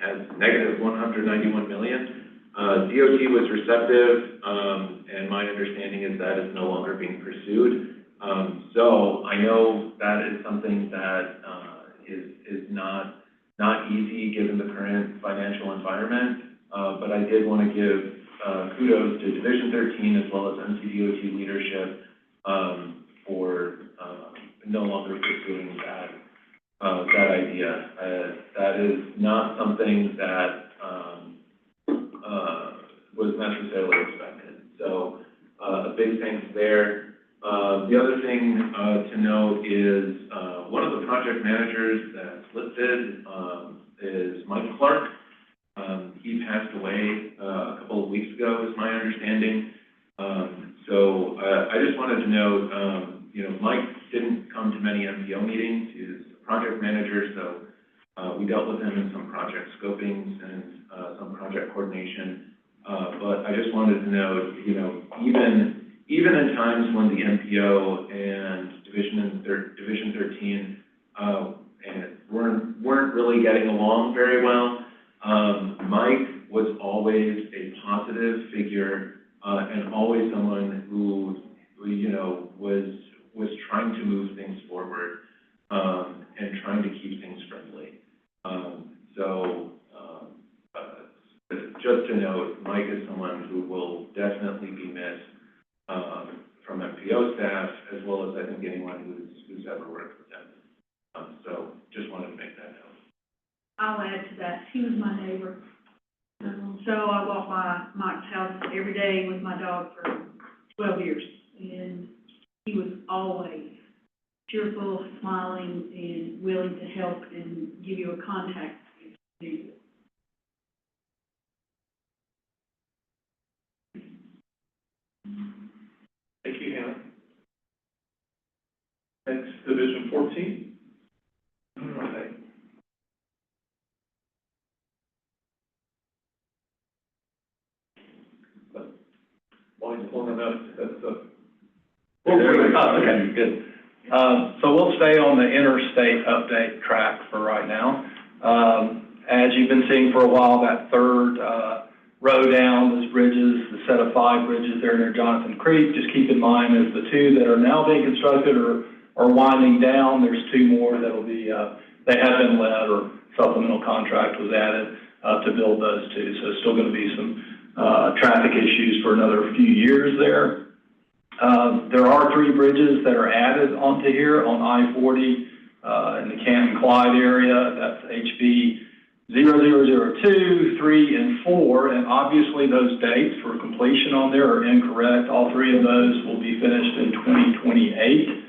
has negative $191 million. DOT was receptive, and my understanding is that is no longer being pursued. So I know that is something that is not easy given the current financial environment, but I did want to give kudos to Division 13 as well as NCDOT leadership for no longer pursuing that idea. That is not something that was necessarily expected. So a big thanks there. The other thing to note is one of the project managers that's listed is Mike Clark. He passed away a couple of weeks ago, is my understanding. So I just wanted to note, Mike didn't come to many MPO meetings. He's a project manager, so we dealt with him in some project scopings and some project coordination. But I just wanted to note, even in times when the MPO and Division 13 weren't really getting along very well, Mike was always a positive figure and always someone who was trying to move things forward and trying to keep things friendly. Just to note, Mike is someone who will definitely be missed from MPO staff, as well as I think anyone who's ever worked with them. So just wanted to make that note. I'll add to that. He was my neighbor. So I walked by Mike's house every day with my dog for 12 years. And he was always cheerful, smiling, and willing to help and give you a contact if you need it. Thank you, Hannah. Next, Division 14. Okay. While he's pulling them out, that's okay, good. So we'll stay on the interstate update track for right now. As you've been seeing for a while, that third row down, those bridges, the set of 5 bridges there near Jonathan Creek, just keep in mind as the 2 that are now being constructed are winding down, there's 2 more that will be, they have been let or supplemental contract was added to build those 2. So still going to be some traffic issues for another few years there. There are 3 bridges that are added onto here on I-40 in the Canton-Clyde area. That's HB 0002, 3, and 4, and obviously those dates for completion on there are incorrect. All 3 of those will be finished in 2028.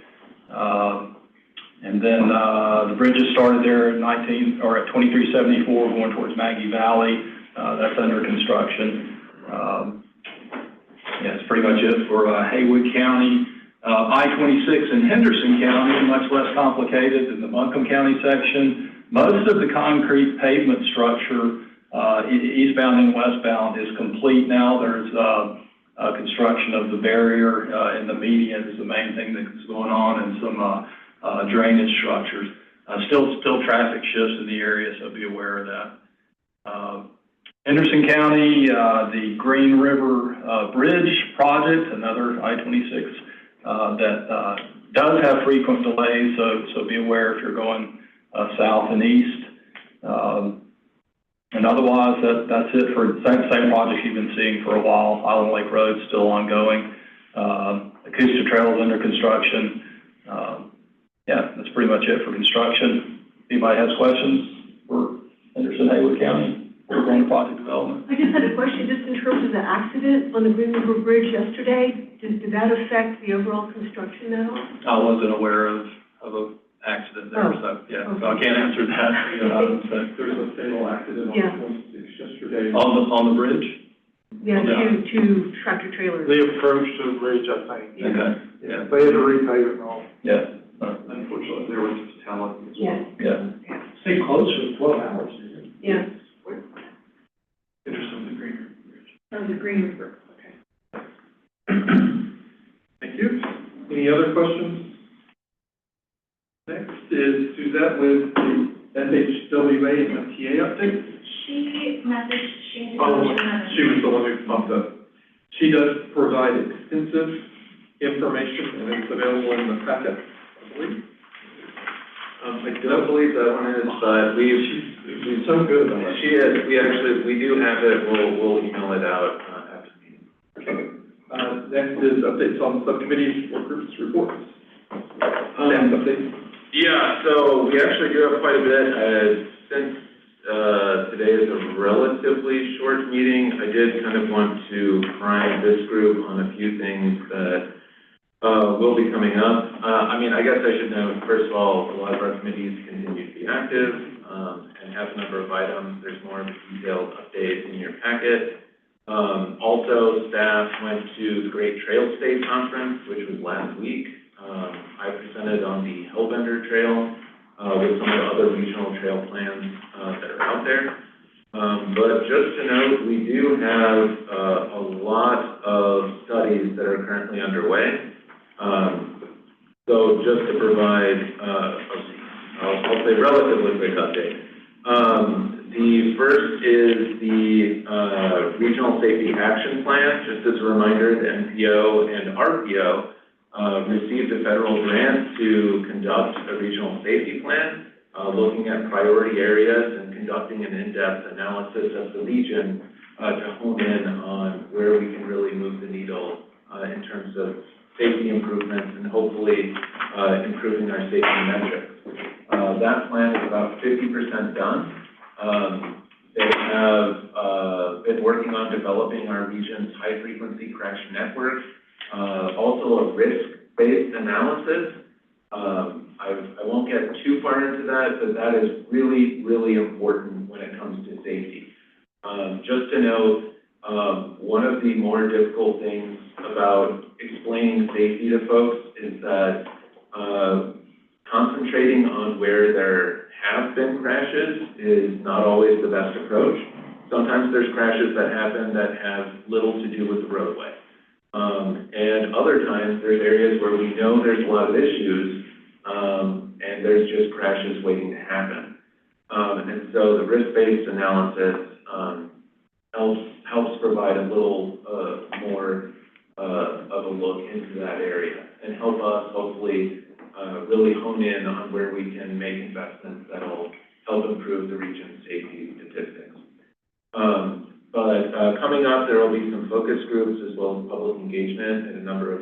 And then the bridges started there at 2374 going towards Maggie Valley. That's under construction. Yeah, that's pretty much it for Haywood County. I-26 in Henderson County, much less complicated than the Buncombe County section. Most of the concrete pavement structure, eastbound and westbound, is complete now. There's construction of the barrier in the median is the main thing that's going on, and some drainage structures. Still traffic shifts in the area, so be aware of that. Henderson County, the Green River Bridge project, another I-26 that does have frequent delays, so be aware if you're going south and east. And otherwise, that's it for the same projects you've been seeing for a while. Island Lake Road still ongoing. Acoustic Trail is under construction. Yeah, that's pretty much it for construction. Anybody has questions for Henderson, Haywood County? we're going to project development. I just had a question, just in terms of the accident on the Green River Bridge yesterday, did that affect the overall construction at all? I wasn't aware of an accident there, so, yeah, so I can't answer that. So. There was a fatal accident Yeah. on 26 yesterday. On the bridge? Yeah, Yeah. two tractor trailers. The approach to the bridge, I think. Okay, yeah, They had to repave it and all. yeah, Unfortunately, there was fatality as well. Yeah, yeah. Stay close for 12 hours. yeah. Interesting, the Green River Bridge. Oh, the Green River, okay. Thank you. Any other questions? Next is Suzette with the FHWA and MTA update. She messaged, she Oh, didn't. she was the one who popped up. She does provide extensive information, and it's available in the packet, I believe. I don't believe that one is, but She's so good about it. she is, we do have it, we'll email it out, after the meeting. Next is updates on subcommittees or groups reports. Staff updates. Yeah, so we actually do have quite a bit, since, today is a relatively short meeting, I did kind of want to prime this group on a few things that, will be coming up. I guess I should note, first of all, a lot of our committees continue to be active, and have a number of items. There's more of a detailed update in your packet. Also, staff went to the Great Trail State Conference, which was last week. I presented on the Hellbender Trail, with some of the other regional trail plans, that are out there. But just to note, we do have, a lot of studies that are currently underway. So just to provide, I'll say relatively quick update. The first is the Regional Safety Action Plan. Just as a reminder, the NPO and RPO received a federal grant to conduct a regional safety plan, looking at priority areas and conducting an in-depth analysis of the region to hone in on where we can really move the needle in terms of safety improvements and hopefully improving our safety metrics. That plan is about 50% done. They have been working on developing our region's high-frequency crash network, also a risk-based analysis. I won't get too far into that, but that is really, really important when it comes to safety. Just to note, one of the more difficult things about explaining safety to folks is that concentrating on where there have been crashes is not always the best approach. Sometimes there's crashes that happen that have little to do with the roadway. And other times there's areas where we know there's a lot of issues, and there's just crashes waiting to happen. And so the risk-based analysis helps provide a little more of a look into that area and help us hopefully really hone in on where we can make investments that'll help improve the region's safety statistics. But coming up, there will be some focus groups as well as public engagement at a number of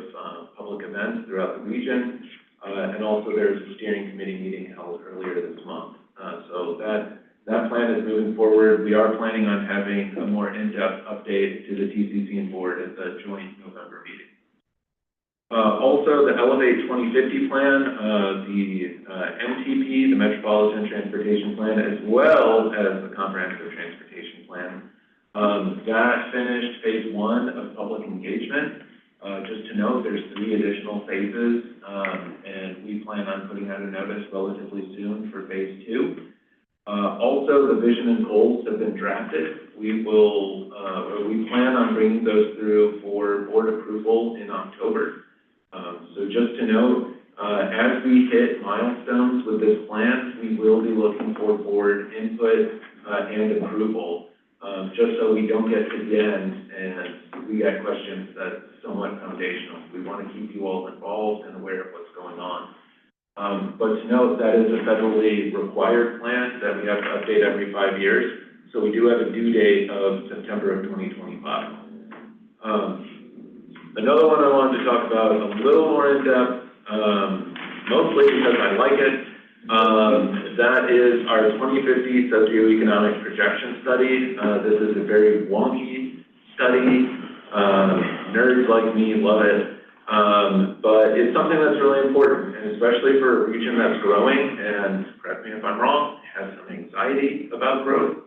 public events throughout the region. And also there's a steering committee meeting held earlier this month. So that plan is moving forward. We are planning on having a more in-depth update to the TCC and board at the joint November meeting. Also, the Elevate 2050 plan, the MTP, the Metropolitan Transportation Plan, as well as the Comprehensive Transportation Plan. That finished phase 1 of public engagement. Just to note, there's 3 additional phases, and we plan on putting out a notice relatively soon for phase 2. Also, the vision and goals have been drafted. We plan on bringing those through for board approval in October. So just to note, as we hit milestones with this plan, we will be looking for board input and approval, just so we don't get to the end and we get questions that's somewhat foundational. We want to keep you all involved and aware of what's going on. But to note, that is a federally required plan that we have to update every 5 years. So we do have a due date of September of 2025. Another one I wanted to talk about a little more in depth, mostly because I like it. that is our 2050 socioeconomic projection study. This is a very wonky study. Nerds like me love it. But it's something that's really important, and especially for a region that's growing, and correct me if I'm wrong, has some anxiety about growth.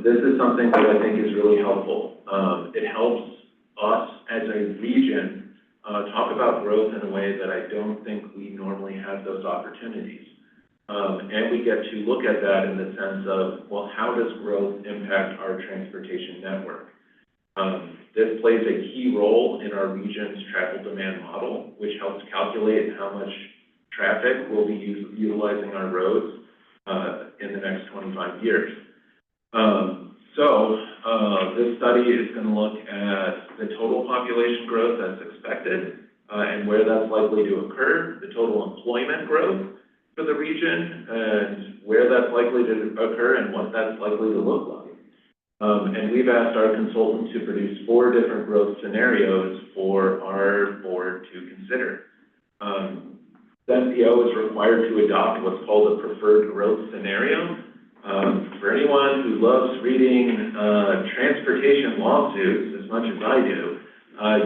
This is something that I think is really helpful. It helps us as a region talk about growth in a way that I don't think we normally have those opportunities. And we get to look at that in the sense of, well, how does growth impact our transportation network? This plays a key role in our region's travel demand model, which helps calculate how much traffic will be utilizing our roads in the next 25 years. This study is going to look at the total population growth that's expected and where that's likely to occur, the total employment growth for the region, and where that's likely to occur and what that's likely to look like. And we've asked our consultant to produce 4 different growth scenarios for our board to consider. The FBO is required to adopt what's called a preferred growth scenario. For anyone who loves reading transportation lawsuits as much as I do,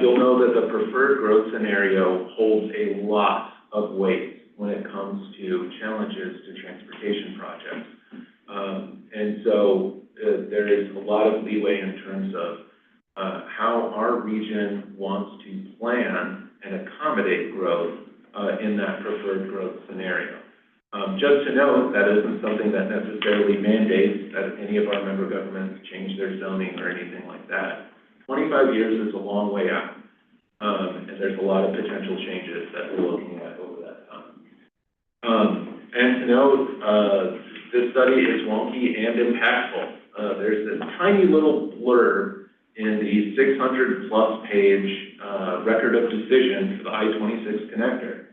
you'll know that the preferred growth scenario holds a lot of weight when it comes to challenges to transportation projects. And so there is a lot of leeway in terms of how our region wants to plan and accommodate growth in that preferred growth scenario. Just to note, that isn't something that necessarily mandates that any of our member governments change their zoning or anything like that. 25 years is a long way out, and there's a lot of potential changes that we're looking at over that time. And to note, this study is wonky and impactful. There's this tiny little blurb in the 600-plus page record of decision for the I-26 connector.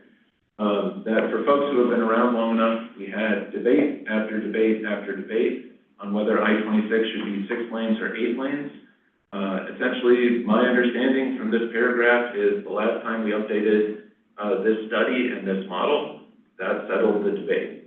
That for folks who have been around long enough, we had debate after debate after debate on whether I-26 should be 6 lanes or 8 lanes. Essentially, my understanding from this paragraph is the last time we updated this study and this model, that settled the debate.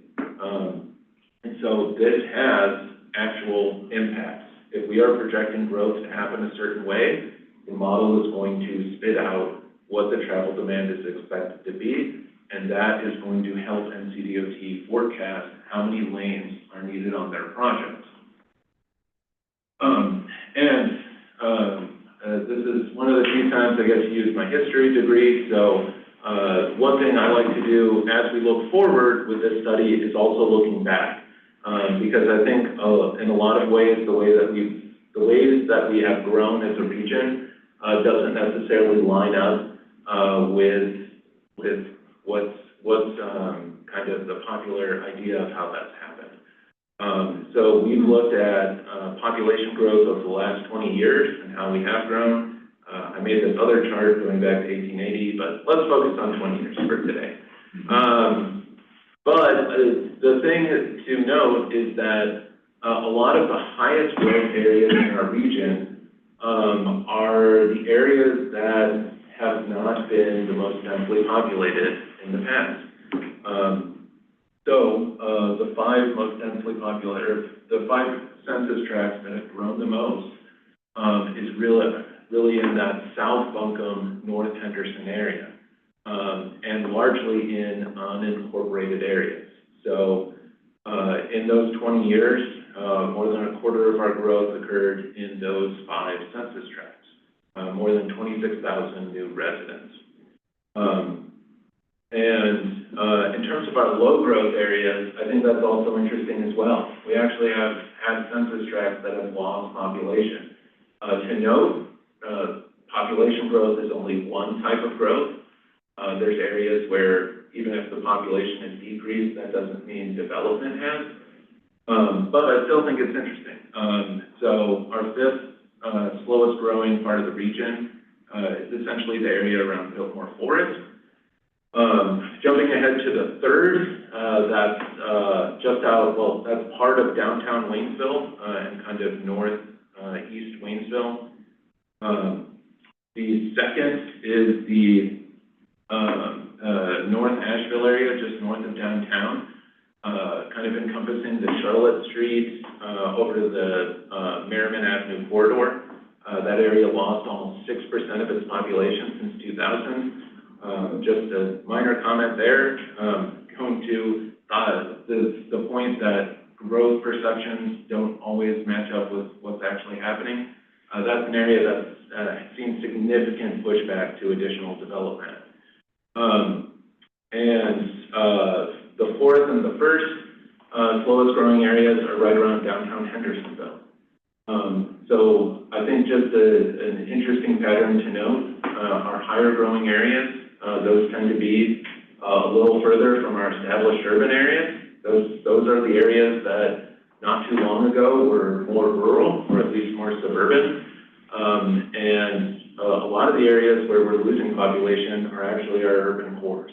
And so this has actual impacts. If we are projecting growth to happen a certain way, the model is going to spit out what the travel demand is expected to be, and that is going to help NCDOT forecast how many lanes are needed on their projects. This is one of the few times I get to use my history degree, so one thing I like to do as we look forward with this study is also looking back, because I think in a lot of ways, the ways that we have grown as a region doesn't necessarily line up with what's kind of the popular idea of how that's happened. So we've looked at population growth over the last 20 years and how we have grown. I made this other chart going back to 1880, but let's focus on 20 years for today. But the thing to note is that a lot of the highest growth areas in our region are the areas that have not been the most densely populated in the past. The 5 most densely populated, the 5 census tracts that have grown the most is really in that South Buncombe, North Henderson area, and largely in unincorporated areas. So in those 20 years, more than a quarter of our growth occurred in those 5 census tracts, more than 26,000 new residents. In terms of our low growth areas, I think that's also interesting as well. We actually have had census tracts that have lost population. To note, population growth is only one type of growth. There's areas where even if the population has decreased, that doesn't mean development has. But I still think it's interesting. So our 5th slowest growing part of the region is essentially the area around Biltmore Forest. Jumping ahead to the 3rd, that's just out, well, that's part of downtown Waynesville and kind of northeast Waynesville. The 2nd is the North Asheville area, just north of downtown. kind of encompassing the Charlotte Street, over to the, Merriman Avenue corridor. That area lost almost 6% of its population since 2000. Just a minor comment there, going to, the point that growth perceptions don't always match up with what's actually happening. That's an area that's seen significant pushback to additional development. The fourth and the first slowest growing areas are right around downtown Hendersonville. So I think just an interesting pattern to note, our higher growing areas, those tend to be a little further from our established urban areas. Those are the areas that not too long ago were more rural, or at least more suburban. A lot of the areas where we're losing population are actually our urban cores.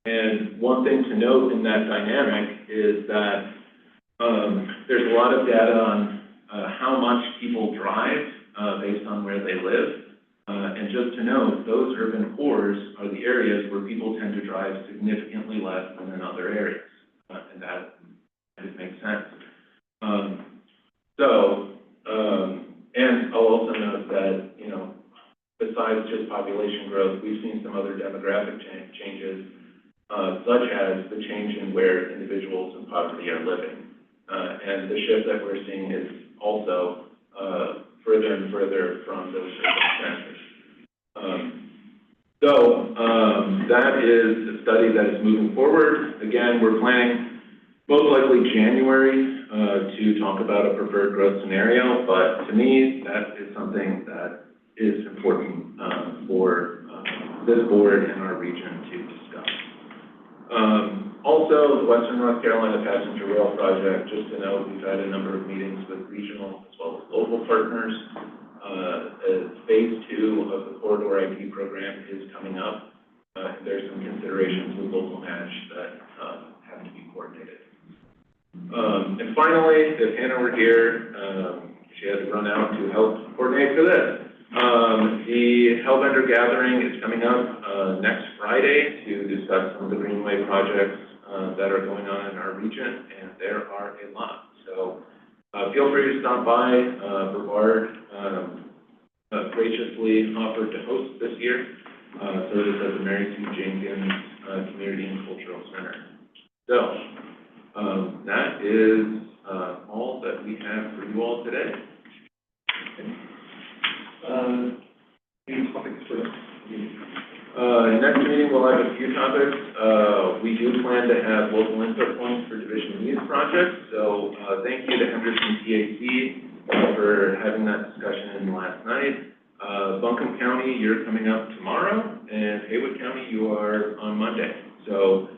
And one thing to note in that dynamic is that there's a lot of data on how much people drive based on where they live. And just to note, those urban cores are the areas where people tend to drive significantly less than in other areas. And that makes sense. And I'll also note that, you know, besides just population growth, we've seen some other demographic changes, such as the change in where individuals in poverty are living. And the shift that we're seeing is also further and further from those circumstances. That is a study that is moving forward. Again, we're planning most likely January to talk about a preferred growth scenario, but to me, that is something that is important for this board and our region to discuss. Also, the Western North Carolina Passenger Rail Project, just to note, we've had a number of meetings with regional as well as local partners. Phase 2 of the Corridor ID program is coming up. There's some considerations with local match that have to be coordinated. And finally, if Hannah were here, she had to run out to help coordinate for this. The Hellbender Gathering is coming up next Friday to discuss some of the Greenway projects that are going on in our region, and there are a lot. So feel free to stop by. Brevard graciously offered to host this year, service at the Mary C. Jenkins Community and Cultural Center. So that is all that we have for you all today. Any topics for us? Next meeting, we'll have a few topics. We do plan to have local input points for Division of Youth projects. So thank you to Henderson TAC for having that discussion last night. Buncombe County, you're coming up tomorrow, and Haywood County, you are on Monday. So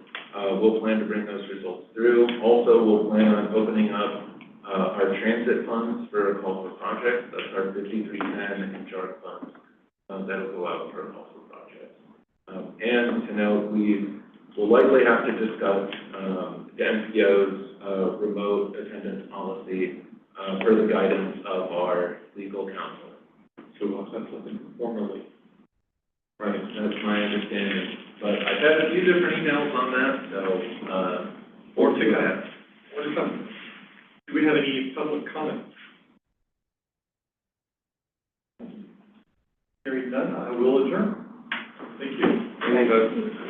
we'll plan to bring those results through. Also, we'll plan on opening up our transit funds for a call for projects. That's our 5310 and JARC funds. That'll go out for a call for projects. And to note, we will likely have to discuss the NPO's remote attendance policy per the guidance of our legal counsel. So we'll send something formally. Right, that's my understanding. But I've had a few different emails on that, so Or to that. What is that? Do we have any public comments? Hearing none, I will adjourn. Thank you. Thank you.